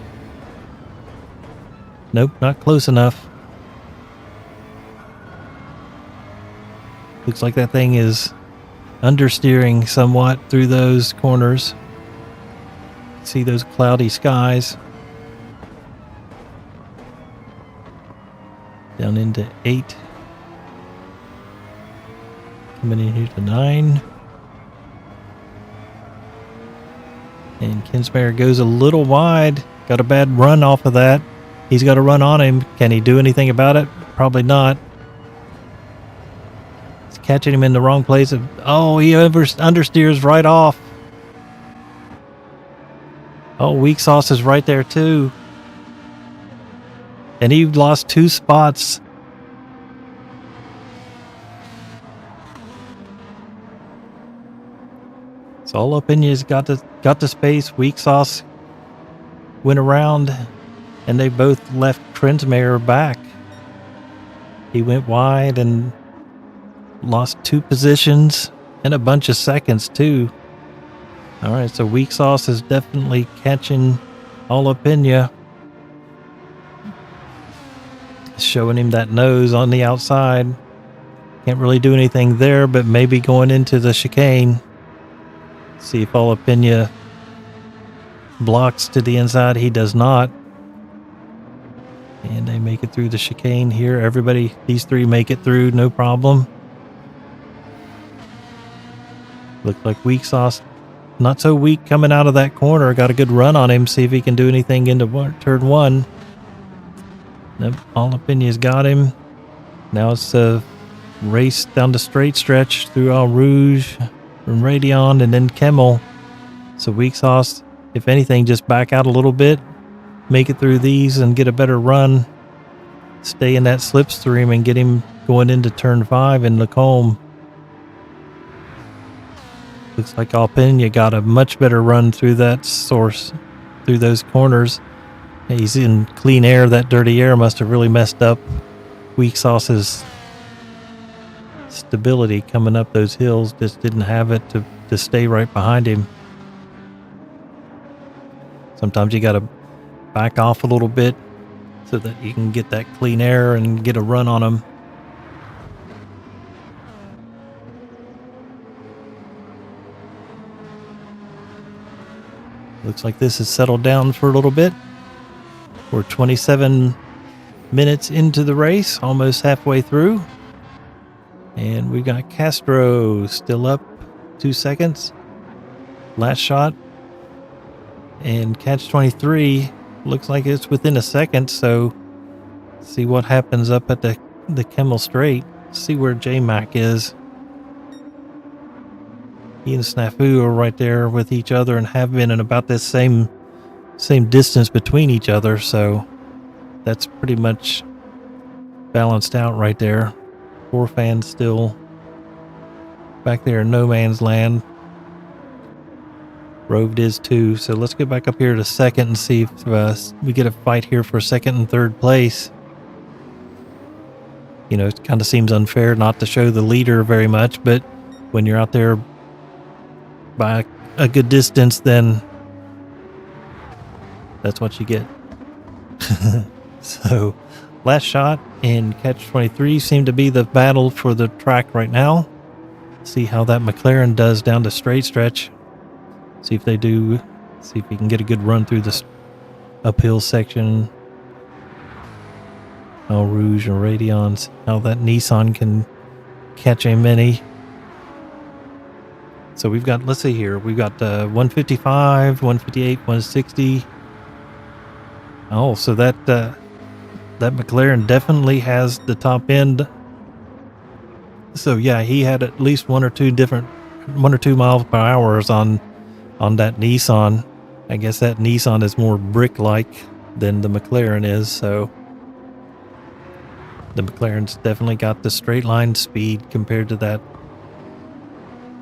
Nope, not close enough. Looks like that thing is understeering somewhat through those corners. See those cloudy skies. Down into 8. Coming in here to 9. And Krensmayer goes a little wide. Got a bad run off of that. He's got to run on him. Can he do anything about it? Probably not. Catching him in the wrong place. Oh, he understeers right off. Oh, weak sauce is right there too. And he lost 2 spots. So Jalapeno's got the space. Weak sauce went around, and they both left Krensmayer back. He went wide and lost 2 positions and a bunch of seconds too. All right, so weak sauce is definitely catching Jalapeno. Showing him that nose on the outside. Can't really do anything there, but maybe going into the chicane. See if Jalapeno blocks to the inside. He does not. And they make it through the chicane here. Everybody, these 3 make it through, no problem. Looks like weak sauce, not so weak coming out of that corner. Got a good run on him. See if he can do anything into turn 1. Nope, Jalapeno's got him. Now it's a race down the straight stretch through Eau Rouge and Radion and then Kemmel. So weak sauce, if anything, just back out a little bit. Make it through these and get a better run. Stay in that slipstream and get him going into turn 5 in Lacombe. Looks like Jalapeno got a much better run through that source, through those corners. He's in clean air. That dirty air must have really messed up weak sauce's stability coming up those hills. Just didn't have it to stay right behind him. Sometimes you got to back off a little bit so that you can get that clean air and get a run on him. Looks like this has settled down for a little bit. We're 27 minutes into the race, almost halfway through. And we got Castro still up 2 seconds. Last shot. And Catch 23 looks like it's within a second, so see what happens up at the Kemmel Straight. See where J-Mac is. He and Snafu are right there with each other and have been in about this same distance between each other, so that's pretty much balanced out right there. 4 fans still back there in no man's land. Roved is too. So let's go back up here to second and see if we get a fight here for second and third place. You know, it kind of seems unfair not to show the leader very much, but when you're out there by a good distance, then that's what you get. So, last shot and catch 23 seem to be the battle for the track right now. See how that McLaren does down the straight stretch. See if he can get a good run through this uphill section. Eau Rouge and Radions, how that Nissan can catch a mini. So we've got, let's see here, we've got 155, 158, 160. Oh, so that McLaren definitely has the top end. So yeah, he had at least 1 or 2 miles per hour on that Nissan. I guess that Nissan is more brick-like than the McLaren is, so the McLaren's definitely got the straight line speed compared to that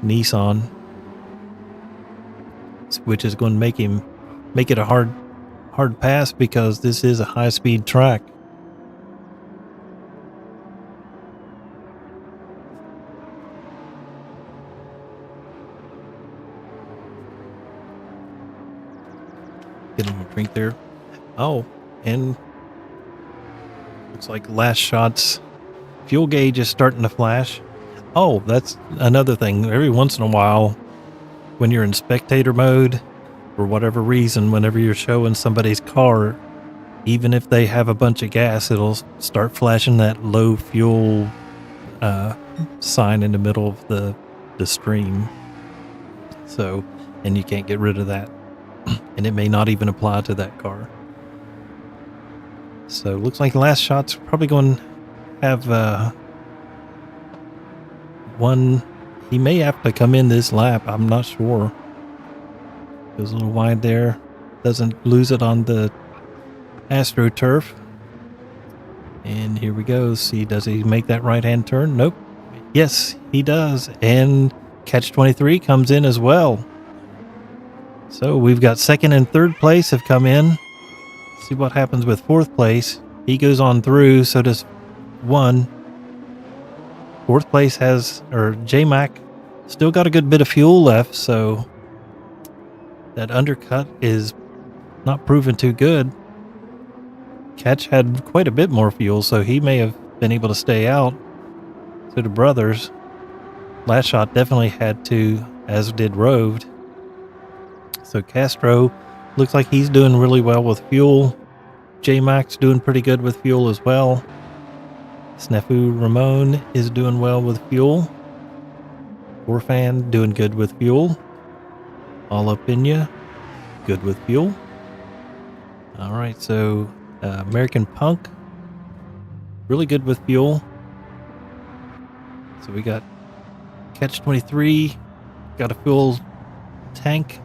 Nissan, which is going to make it a hard pass because this is a high-speed track. Get him a drink there. Oh, and looks like last shot's fuel gauge is starting to flash. Oh, that's another thing. Every once in a while, when you're in spectator mode, for whatever reason, whenever you're showing somebody's car, even if they have a bunch of gas, it'll start flashing that low fuel sign in the middle of the stream. So, and you can't get rid of that. And it may not even apply to that car. So looks like the last shot's probably going to have one. He may have to come in this lap. I'm not sure. Goes a little wide there. Doesn't lose it on the AstroTurf. And here we go. See, does he make that right-hand turn? Nope. Yes, he does. And catch 23 comes in as well. So we've got second and third place have come in. See what happens with fourth place. He goes on through, so does 1. Fourth place J-Mac still got a good bit of fuel left, so that undercut is not proven too good. Catch had quite a bit more fuel, so he may have been able to stay out. So the brothers. Last shot definitely had to, as did Roved. So Castro looks like he's doing really well with fuel. J-Mac's doing pretty good with fuel as well. Snafu Ramon is doing well with fuel. Orfan doing good with fuel. Alapina, good with fuel. Alright, so American Punk, really good with fuel. So we got Catch 23, got a full tank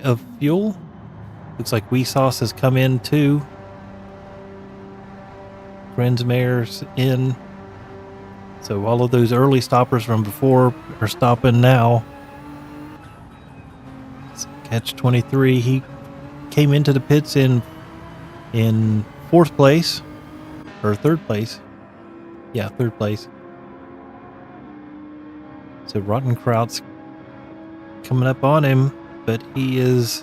of fuel. Looks like Weesauce has come in too. Grensmayer's in. So all of those early stoppers from before are stopping now. So Catch 23, he came into the pits in fourth place, or third place. Yeah, third place. So Rottenkraut's coming up on him, but he's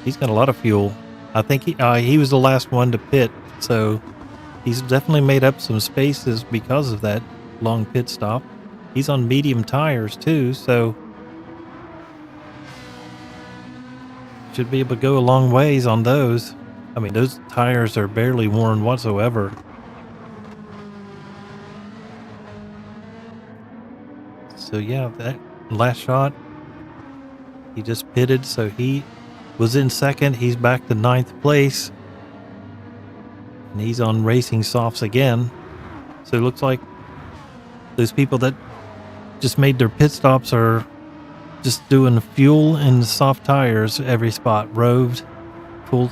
got a lot of fuel. I think he was the last one to pit, so he's definitely made up some spaces because of that long pit stop. He's on medium tires too, so should be able to go a long ways on those. I mean, those tires are barely worn whatsoever. So yeah, that last shot, he just pitted, so he was in second. He's back to 9th place. And he's on racing softs again. So it looks like those people that just made their pit stops are just doing fuel and soft tires every spot. Roved, full.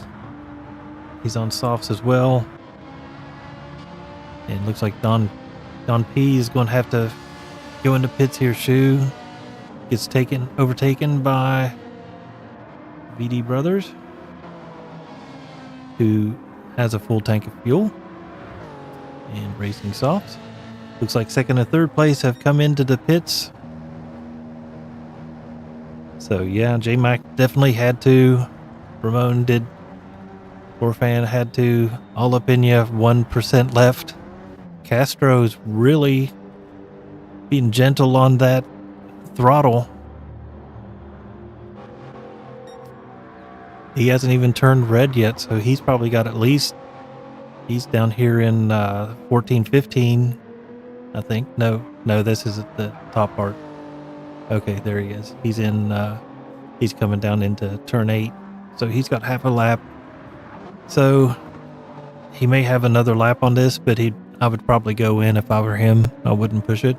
He's on softs as well. And it looks like Don P is going to have to go into pits here, Shu. gets overtaken by VD Brothers, who has a full tank of fuel, and Racing Softs. Looks like second and third place have come into the pits. So yeah, J-Mac definitely had to. Ramon did. Orfan had to. All up in you, 1% left. Castro's really being gentle on that throttle. He hasn't even turned red yet, so he's probably got at least, he's down here in 14, 15, I think. No, this is at the top part. Okay, there he is. He's in, he's coming down into turn 8. So he's got half a lap. So he may have another lap on this, but I would probably go in if I were him. I wouldn't push it.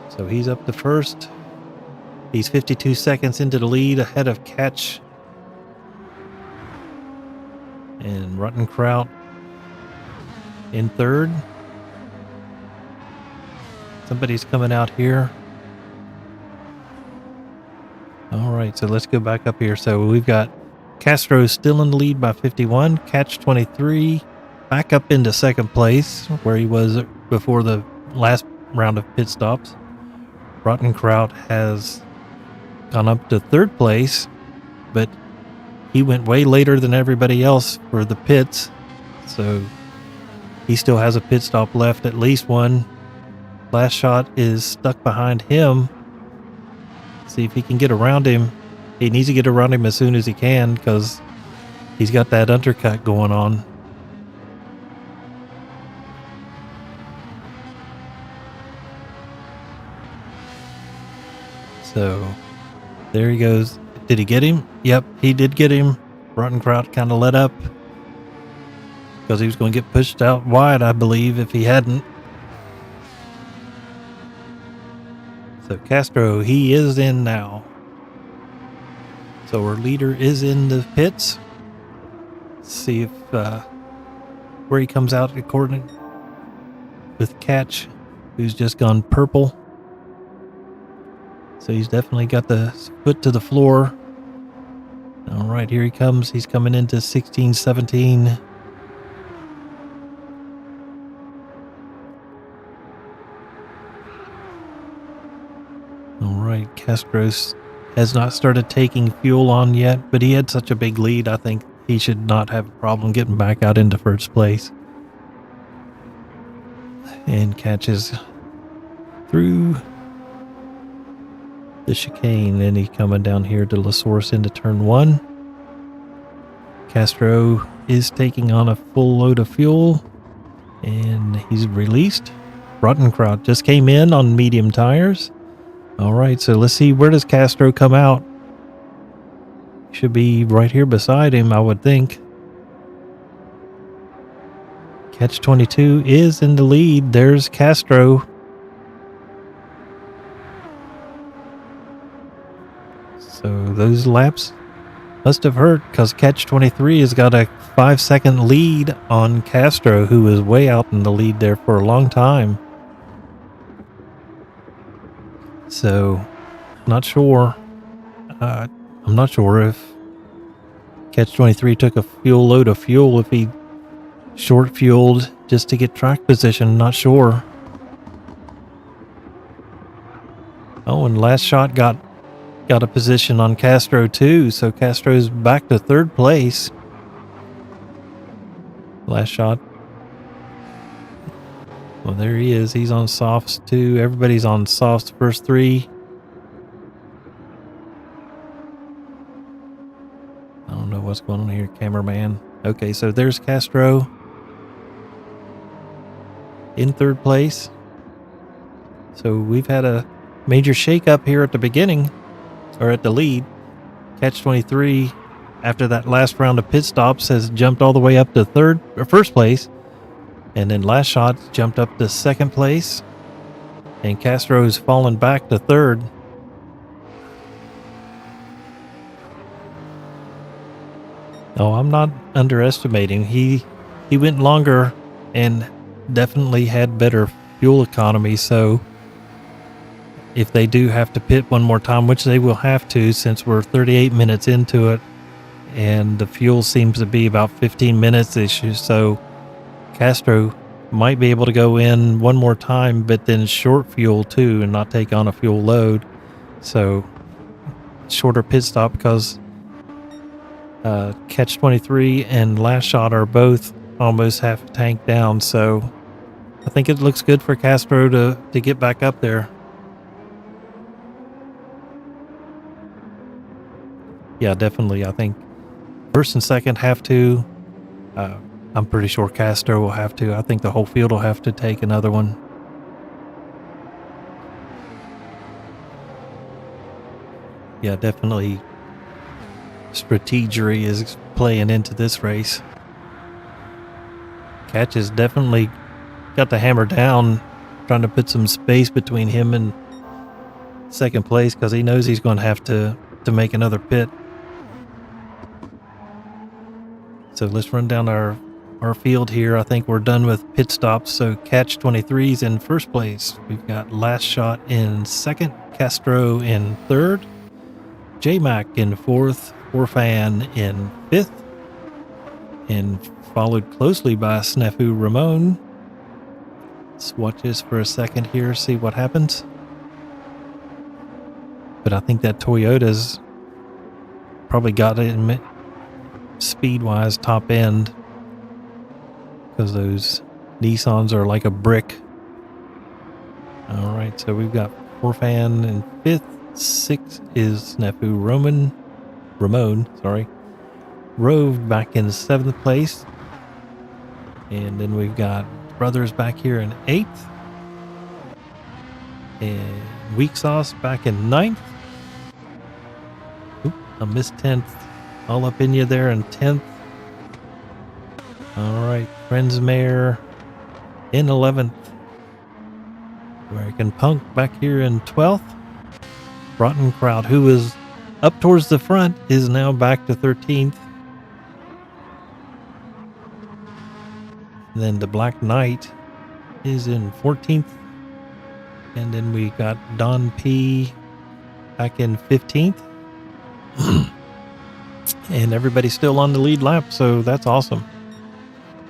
So he's up to first. He's 52 seconds into the lead, ahead of Catch and Ruttenkraut in third. Somebody's coming out here. All right, so let's go back up here. So we've got Castro still in the lead by 51, Catch 23, back up into second place where he was before the last round of pit stops. Rottenkraut has gone up to third place, but he went way later than everybody else for the pits, so he still has a pit stop left, at least one. Last shot is stuck behind him. See if he can get around him. He needs to get around him as soon as he can because he's got that undercut going on. So there he goes. Did he get him? Yep, he did get him. Rottenkraut kind of let up because he was going to get pushed out wide, I believe, if he hadn't. So Castro, he is in now. So our leader is in the pits. Let's see if where he comes out according with Catch, who's just gone purple. So he's definitely got the foot to the floor. All right, here he comes. He's coming into 16, 17. All right, Castros has not started taking fuel on yet, but he had such a big lead, I think he should not have a problem getting back out into first place. And catches through the chicane, and he's coming down here to La Source into turn 1. Castro is taking on a full load of fuel, and he's released. Rottenkraut just came in on medium tires. All right, so let's see, where does Castro come out? Should be right here beside him, I would think. Catch 22 is in the lead. There's Castro. So those laps must have hurt because Catch 23 has got a 5-second lead on Castro, who was way out in the lead there for a long time. So, not sure. I'm not sure if Catch 23 took a load of fuel, if he short fueled just to get track position. Not sure. Oh, and last shot got a position on Castro too, so Castro's back to third place. Last shot. Well, there he is. He's on softs too. Everybody's on softs first 3. I don't know what's going on here, cameraman. Okay, so there's Castro in third place. So we've had a major shake-up here at the beginning, or at the lead. Catch 23, after that last round of pit stops, has jumped all the way up to first place. And then last shot jumped up to second place. And Castro's fallen back to third. Oh, I'm not underestimating. He went longer and definitely had better fuel economy. So if they do have to pit one more time, which they will have to since we're 38 minutes into it, and the fuel seems to be about 15 minutes issue, so Castro might be able to go in one more time, but then short fuel too and not take on a fuel load. So shorter pit stop because Catch 23 and Last Shot are both almost half a tank down. So I think it looks good for Castro to get back up there. Yeah, definitely. I think first and second have to. I'm pretty sure Castro will have to. I think the whole field will have to take another one. Yeah, definitely strategery is playing into this race. Catch has definitely got the hammer down, trying to put some space between him and second place because he knows he's going to have to make another pit. So let's run down our field here. I think we're done with pit stops. So Catch 23's in first place. We've got Last Shot in second, Castro in third, J-Mac in fourth, Orfan in fifth, and followed closely by Snafu Ramon. Let's watch this for a second here, see what happens. But I think that Toyota's probably got it in speed-wise top end, because those Nissans are like a brick. All right, so we've got Orfan in fifth, sixth is Snafu Ramon, sorry. Rove back in seventh place, and then we've got Brothers back here in eighth, and Weak Sauce back in ninth. Oop, I missed 10th. All up in you there in 10th. All right, Friendsmare in 11th. American Punk back here in 12th. Rotten Crowd, who was up towards the front, is now back to 13th. And then the Black Knight is in 14th. And then we got Don P back in 15th. And everybody's still on the lead lap, so that's awesome.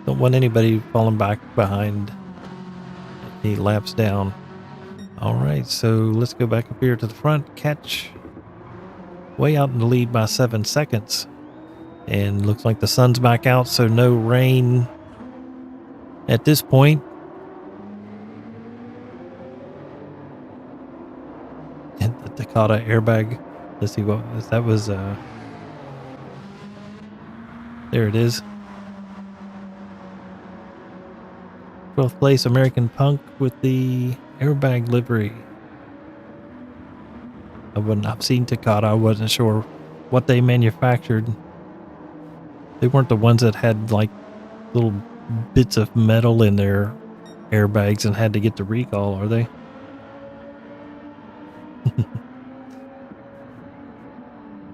Don't want anybody falling back behind any laps down. All right, so let's go back up here to the front. Catch way out in the lead by 7 seconds. And looks like the sun's back out, so no rain at this point. And the Takata airbag. Let's see what that was. There it is. 12th place, American Punk with the airbag livery. I've seen Takata. I wasn't sure what they manufactured. They weren't the ones that had like little bits of metal in their airbags and had to get the recall, are they?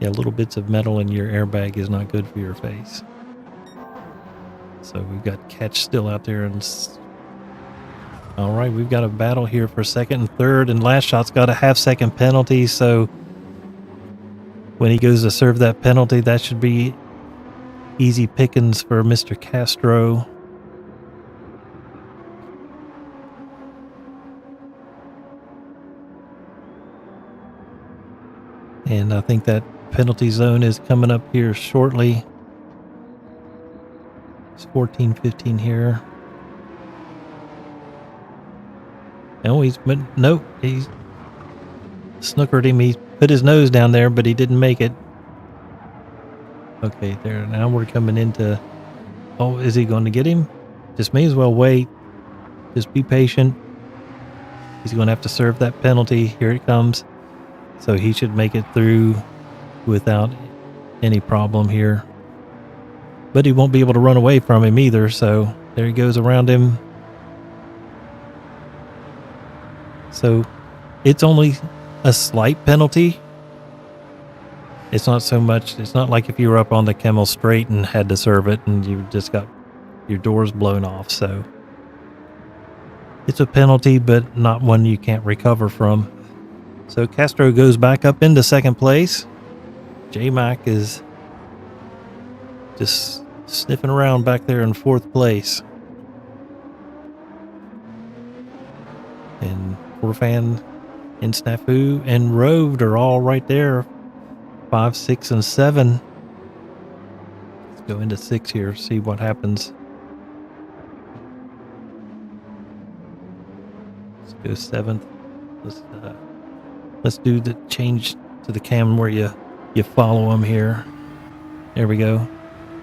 Yeah, little bits of metal in your airbag is not good for your face. So we've got Catch still out there. And all right, we've got a battle here for second and third, and Last Shot's got a half-second penalty, so when he goes to serve that penalty, that should be easy pickings for Mr. Castro. And I think that penalty zone is coming up here shortly. It's 14-15 here. No, he's snookered him. He put his nose down there, but he didn't make it. Okay, there. Now we're coming into... Oh, is he going to get him? Just may as well wait. Just be patient. He's going to have to serve that penalty. Here it comes. So he should make it through without any problem here. But he won't be able to run away from him either. So there he goes around him. So it's only a slight penalty. It's not so much, it's not like if you were up on the Camel Straight and had to serve it and you just got your doors blown off. So it's a penalty, but not one you can't recover from. So Castro goes back up into second place. J-Mac is just sniffing around back there in fourth place. And Corfan and Snafu and Roved are all right there. 5, 6, and 7. Let's go into 6 here, see what happens. Let's go 7th. Let's do the change to the cam where you follow him here. There we go.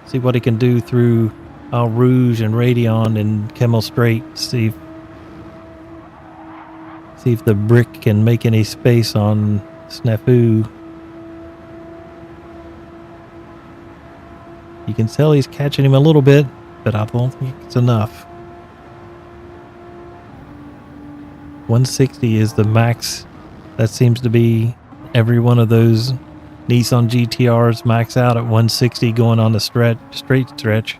See what he can do through Al Rouge and Radion and Camel Straight. See if the brick can make any space on Snafu. You can tell he's catching him a little bit, but I don't think it's enough. 160 is the max. That seems to be every one of those Nissan GTRs max out at 160 going on the straight stretch.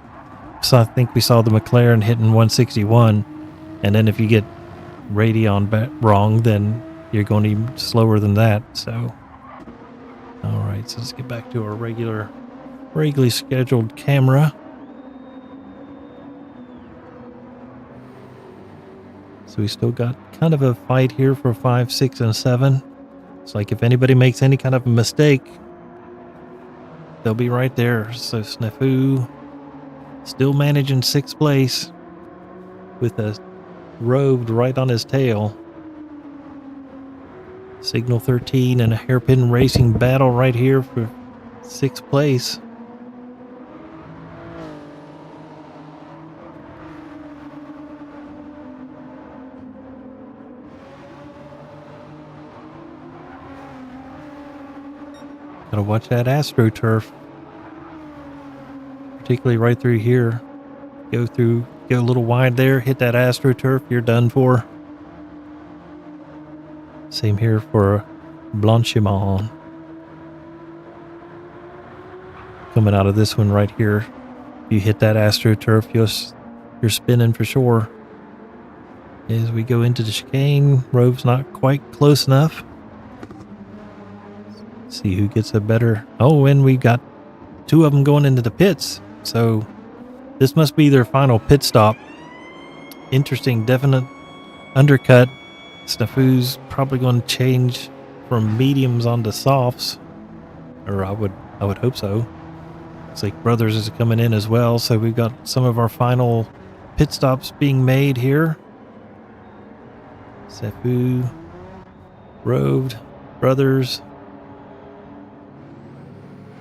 So I think we saw the McLaren hitting 161. And then if you get Radion wrong, then you're going even slower than that. So, all right, so let's get back to our regularly scheduled camera. So we still got kind of a fight here for 5, 6, and 7. It's like if anybody makes any kind of a mistake, they'll be right there. So Snafu still managing 6th place with a Roved right on his tail. Signal 13 and a Hairpin Racing battle right here for 6th place. Gotta watch that AstroTurf, particularly right through here. Go a little wide there, hit that AstroTurf, you're done for. Same here for Blanchimont. Coming out of this one right here, if you hit that AstroTurf, you're spinning for sure. As we go into the chicane, Rove's not quite close enough. See who gets a better. Oh, and we got 2 of them going into the pits. So this must be their final pit stop. Interesting, definite undercut. Snafu's probably going to change from mediums onto softs, or I would hope so. It's like Brothers is coming in as well, so we've got some of our final pit stops being made here. Snafu, Roved, Brothers.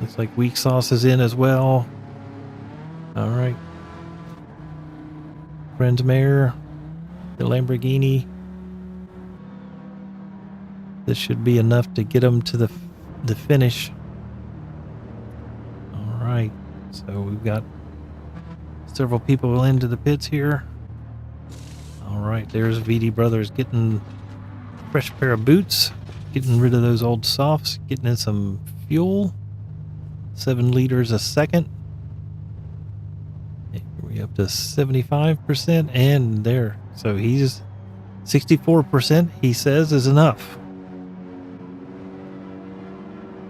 Looks like Weak Sauce is in as well. All right. Friendsmare, the Lamborghini. This should be enough to get them to the finish. All right. So we've got several people into the pits here. All right. There's VD Brothers getting a fresh pair of boots, getting rid of those old softs, getting in some fuel. 7 liters a second. We're up to 75%, and there. So he's 64%, he says, is enough.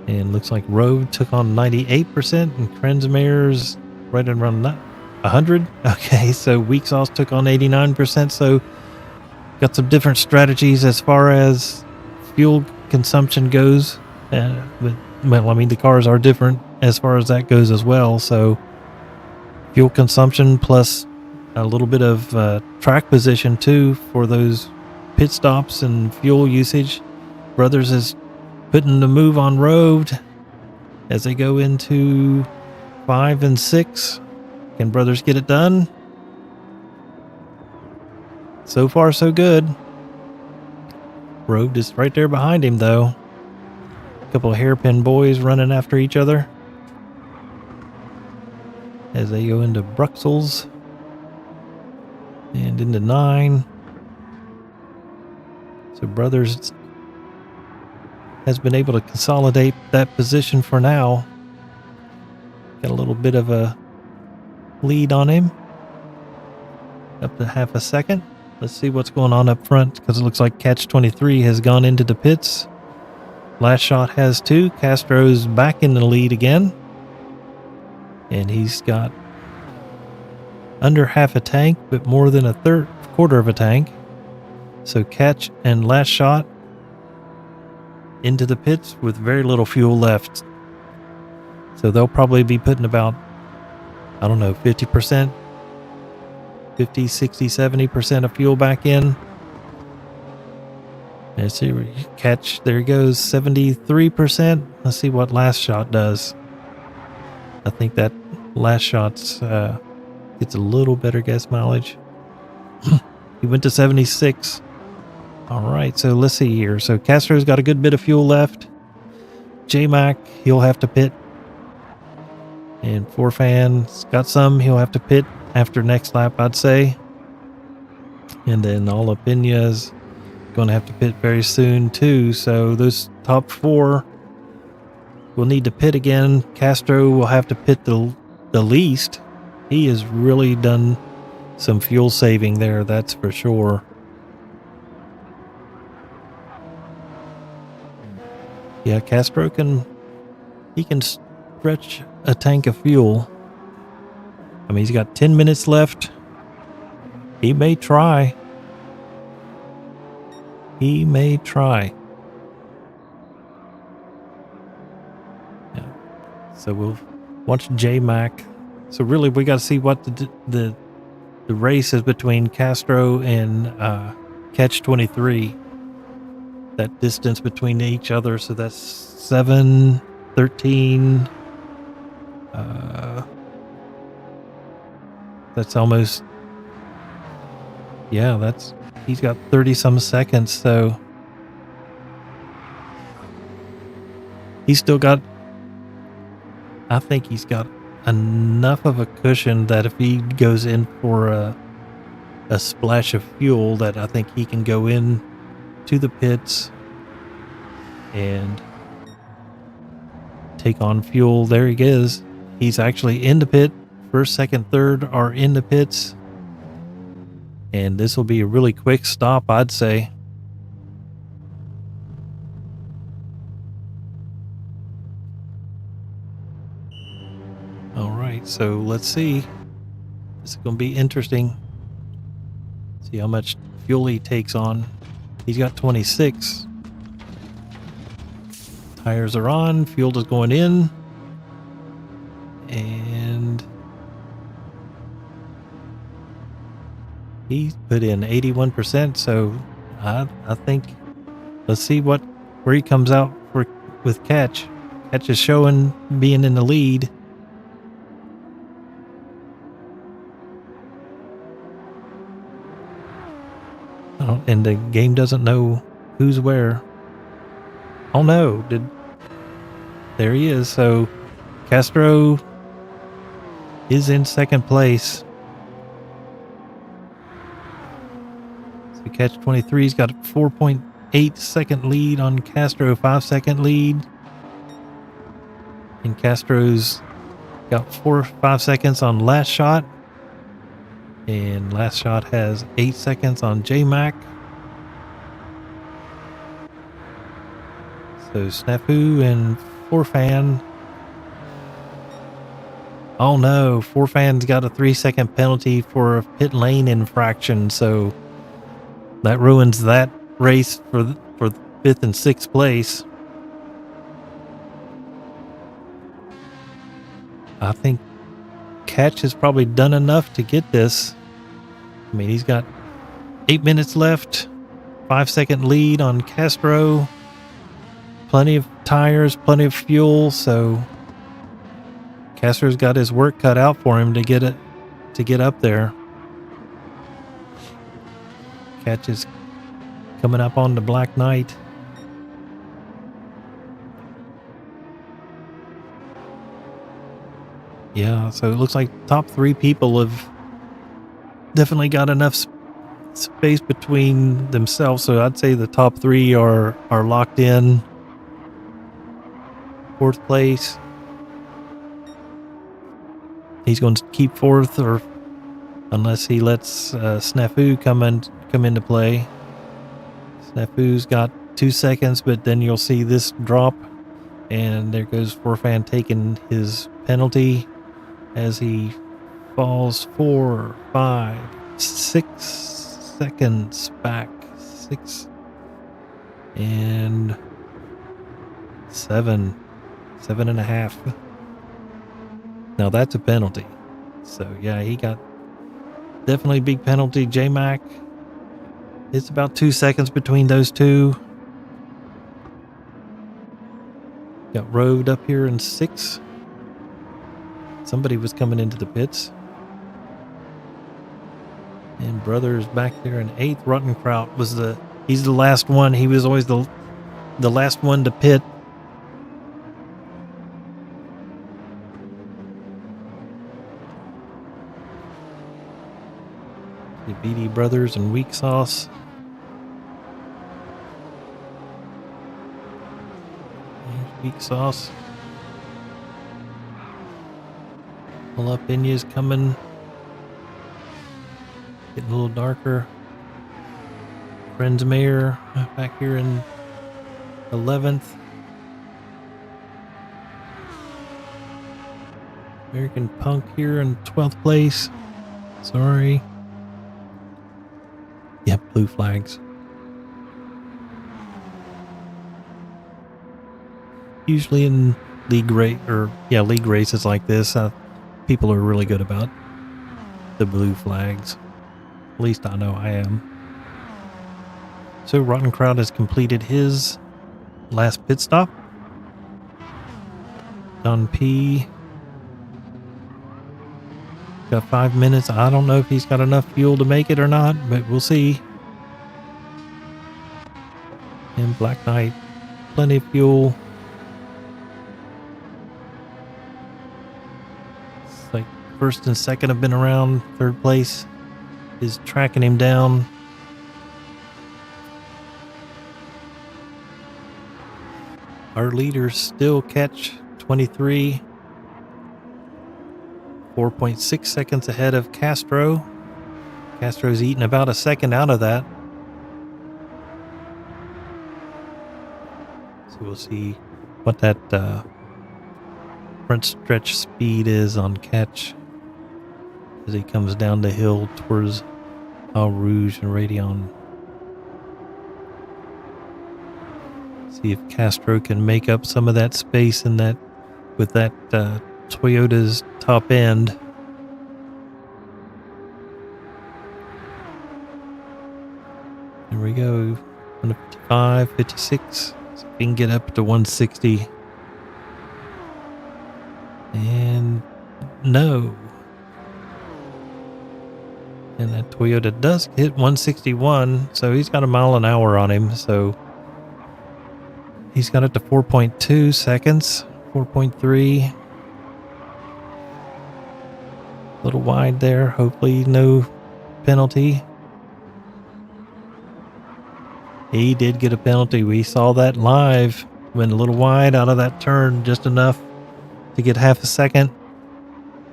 And looks like Road took on 98%, and Krenzmeier's right around 100. Okay, so Weak Sauce took on 89%. So got some different strategies as far as fuel consumption goes. Well, I mean, the cars are different as far as that goes as well. So fuel consumption plus a little bit of track position too for those pit stops and fuel usage. Brothers is putting the move on Roved as they go into 5 and 6. Can Brothers get it done? So far, so good. Roved is right there behind him, though. A couple of Hairpin boys running after each other as they go into Bruxelles and into 9. So Brothers has been able to consolidate that position for now. Got a little bit of a lead on him, up to half a second. Let's see what's going on up front, because it looks like Catch 23 has gone into the pits. Last Shot has 2. Castro's back in the lead again. And he's got under half a tank, but more than a quarter of a tank. So Catch and Last Shot into the pits with very little fuel left. So they'll probably be putting about, I don't know, 50%, 50, 60, 70% of fuel back in. Let's see, Catch, there he goes, 73%. Let's see what Last Shot does. I think that Last Shot's gets a little better gas mileage. He went to 76. All right, so let's see here. So Castro's got a good bit of fuel left. J-Mac, he'll have to pit. And Forfan's got some. He'll have to pit after next lap, I'd say. And then Olapiña's going to have to pit very soon too. So those top 4 will need to pit again. Castro will have to pit the least. He has really done some fuel saving there, that's for sure. Yeah, Castro can stretch a tank of fuel. I mean, he's got 10 minutes left. He may try. He may try. Yeah. So we'll watch J-Mac. So really, we got to see what the race is between Castro and Catch 23. That distance between each other. So that's 7, 13. That's almost. Yeah, he's got 30 some seconds. So he's still got. I think he's got enough of a cushion that if he goes in for a splash of fuel, that I think he can go in to the pits and take on fuel. There he is. He's actually in the pit. First, second, third are in the pits. And this will be a really quick stop, I'd say. All right, so let's see. This is going to be interesting. See how much fuel he takes on. He's got 26. Tires are on. Fuel is going in. And he put in 81%. So I think, let's see where he comes out with Catch. Catch is showing being in the lead. And the game doesn't know who's where. Oh no, there he is. So Castro is in second place. So Catch 23's got a 4.8 second lead on Castro, 5 second lead. And Castro's got 4 or 5 seconds on Last Shot. And Last Shot has 8 seconds on J-Mac. So Snafu and Forfan. Oh no, Forfan's got a 3-second penalty for a pit lane infraction. So that ruins that race for 5th and 6th place. I think Catch has probably done enough to get this. I mean, he's got 8 minutes left, 5-second lead on Castro, plenty of tires, plenty of fuel. So Castro's got his work cut out for him to get up there. Catch is coming up on the Black Knight. Yeah, so it looks like top 3 people have definitely got enough space between themselves. So I'd say the top 3 are locked in. 4th place. He's going to keep 4th, or unless he lets Snafu come into play. Snafu's got 2 seconds, but then you'll see this drop, and there goes Forfan taking his penalty as he falls 4, 5, 6 seconds back. 6 and 7.5. Now that's a penalty. So yeah, he got definitely a big penalty. J-Mac, it's about 2 seconds between those two. Got Road up here in 6. Somebody was coming into the pits. And Brothers back there in 8th. Ruttenkraut was he's the last one. He was always the last one to pit. The BD Brothers and Weak Sauce. There's Weak Sauce. Jalapeno's coming. Getting a little darker. Friends Mayor back here in 11th. American Punk here in 12th place. Sorry. Yep, blue flags. Usually in league races like this, people are really good about the blue flags. At least I know I am. So Rottenkraut has completed his last pit stop. Don P. Got 5 minutes. I don't know if he's got enough fuel to make it or not, but we'll see. And Black Knight, plenty of fuel. It's like first and second have been around. Third place is tracking him down. Our leaders still catch 23. 4.6 seconds ahead of Castro. Castro's eating about a second out of that. So we'll see what that front stretch speed is on Catch as he comes down the hill towards Eau Rouge and Radion. See if Castro can make up some of that space in that with that Toyota's top end. There we go. 155, 56. So we can get up to 160. And no. And that Toyota does hit 161. So he's got a mile an hour on him. So he's got it to 4.2 seconds. 4.3. A little wide there. Hopefully no penalty. He did get a penalty. We saw that live. Went a little wide out of that turn. Just enough to get half a second.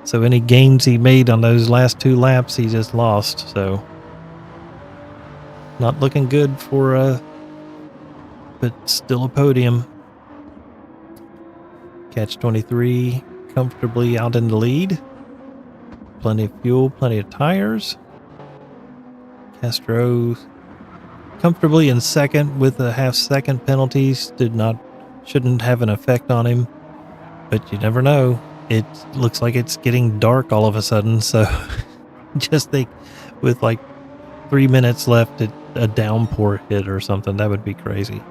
So any gains he made on those last 2 laps, he just lost. So not looking good for but still a podium. Catch 23 comfortably out in the lead. Plenty of fuel, plenty of tires. Castro comfortably in second with a half-second penalties. Shouldn't have an effect on him, but you never know. It looks like it's getting dark all of a sudden, so just think with like 3 minutes left, a downpour hit or something. That would be crazy.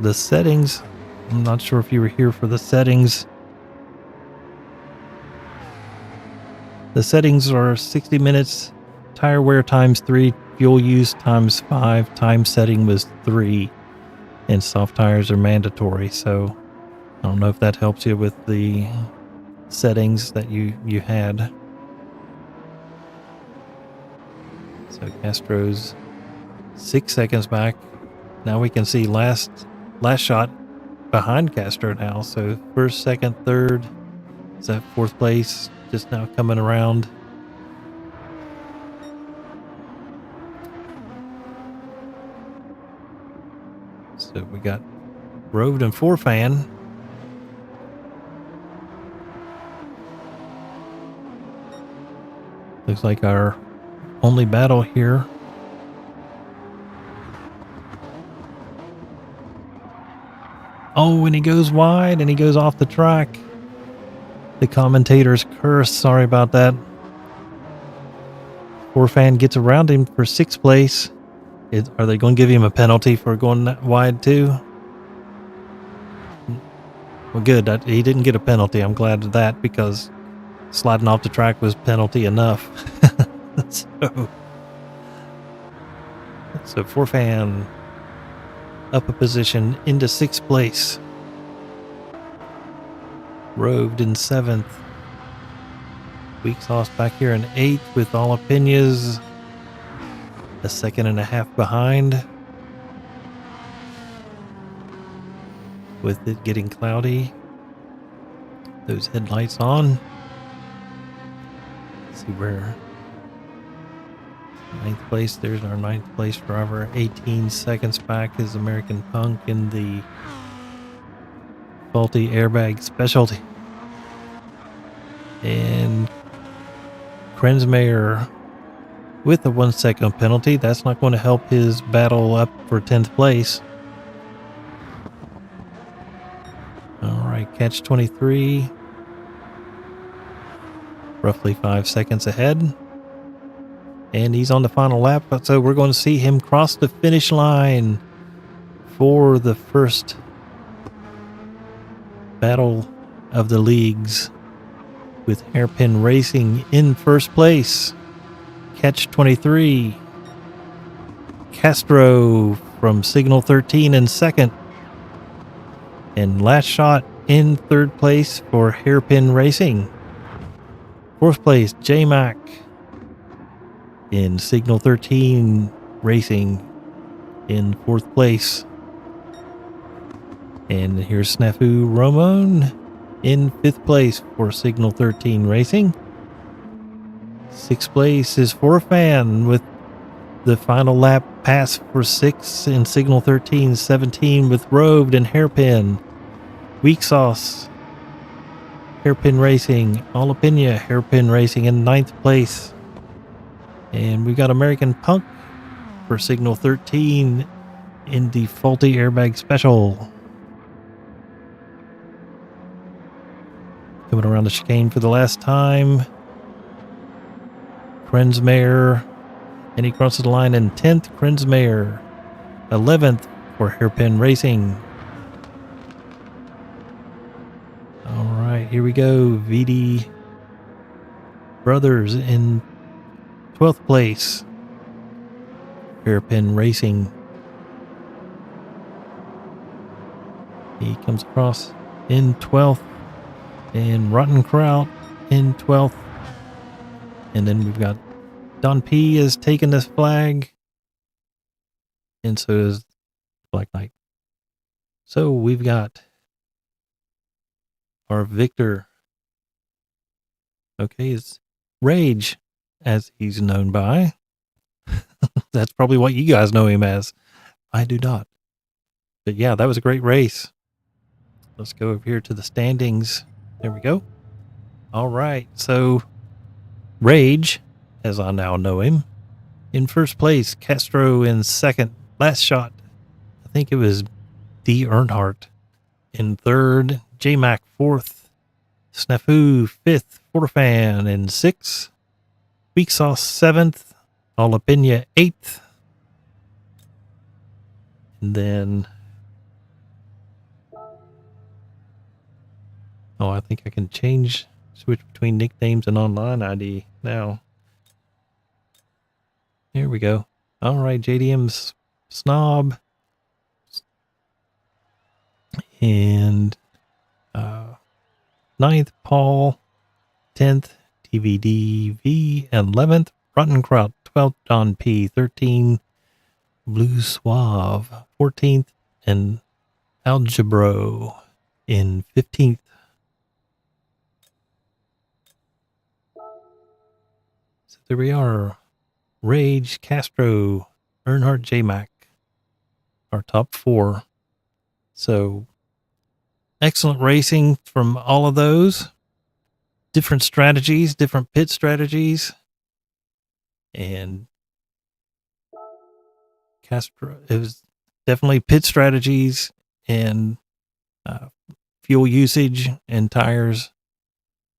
The settings, I'm not sure if you were here for the settings. The settings are 60 minutes, tire wear times 3, fuel use times 5, time setting was 3, and soft tires are mandatory. So I don't know if that helps you with the settings that you had. So Castro's 6 seconds back. Now we can see last shot behind Castro now. So first, second, third, Is that 4th place just now coming around? So we got Roved and Forfan. Looks like our only battle here. Oh, and he goes wide and he goes off the track. The commentator's curse. Sorry about that. Forfan gets around him for 6th place. Are they going to give him a penalty for going that wide too? Well, good. He didn't get a penalty. I'm glad of that because sliding off the track was penalty enough. So Forfan up a position into 6th place. Roved in 7th. Weak Sauce back here in 8th with all opinions. A 2.5 behind. With it getting cloudy. Those headlights on. Let's see where. 9th place. There's our 9th place driver. 18 seconds back is American Punk in the faulty airbag specialty. And Krensmayer with a 1 second penalty. That's not going to help his battle up for 10th place. All right, catch 23. Roughly 5 seconds ahead. And he's on the final lap, so we're going to see him cross the finish line for the first battle of the leagues with Hairpin Racing in 1st place. Catch 23. Castro from Signal 13 in 2nd. And Last Shot in 3rd place for Hairpin Racing. 4th place, J-Mac in Signal 13 Racing in 4th place. And here's Snafu Ramon in 5th place for Signal 13 Racing. 6th place is Forfan with the final lap pass for 6th in Signal 13, 17 with Roved and Hairpin. Weak Sauce, Hairpin Racing, Alapina, Hairpin Racing in 9th place. And we got American Punk for Signal 13 in the faulty airbag special. Coming around the chicane for the last time. Krensmayer, and he crosses the line in 10th. Krensmayer, 11th for Hairpin Racing. All right, here we go. VD Brothers in 12th place. Hairpin Racing. He comes across in 12th. And Rotten Kraut in 12th. And then we've got Don P has taken this flag. And so is Black Knight. So we've got our victor. Okay, it's Rage, as he's known by. That's probably what you guys know him as. I do not. But yeah, that was a great race. Let's go over here to the standings. There we go. All right, so Rage, as I now know him, in 1st place. Castro in 2nd. Last Shot, I think it was D. Earnhardt in 3rd. J-Mac 4th. Snafu 5th. Forfan in 6th. Weak Sauce 7th. Alapina 8th. And then, oh, I think I can switch between nicknames and online ID now. Here we go. All right, JDM's Snob. And 9th, Paul. 10th, TVDV. 11th, Rotten Kraut. 12th, Don P. 13th, Blue Suave. 14th, and Algebro in 15th. there we are. Rage, Castro, Earnhardt, J-Mac, our top 4. So excellent racing from all of those. Different strategies, different pit strategies. And Castro, it was definitely pit strategies and fuel usage and tires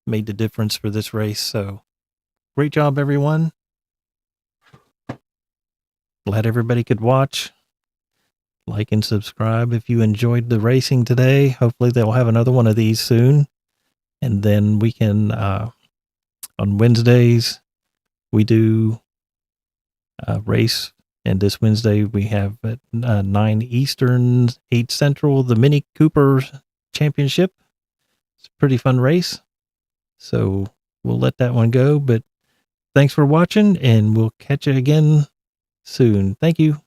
made the difference for this race. So great job, everyone. Glad everybody could watch. Like and subscribe if you enjoyed the racing today. Hopefully they'll have another one of these soon. And then we can, on Wednesdays, we do a race. And this Wednesday we have at 9 Eastern, 8 Central, the Mini Cooper Championship. It's a pretty fun race. So we'll let that one go. But thanks for watching, and we'll catch you again soon. Thank you.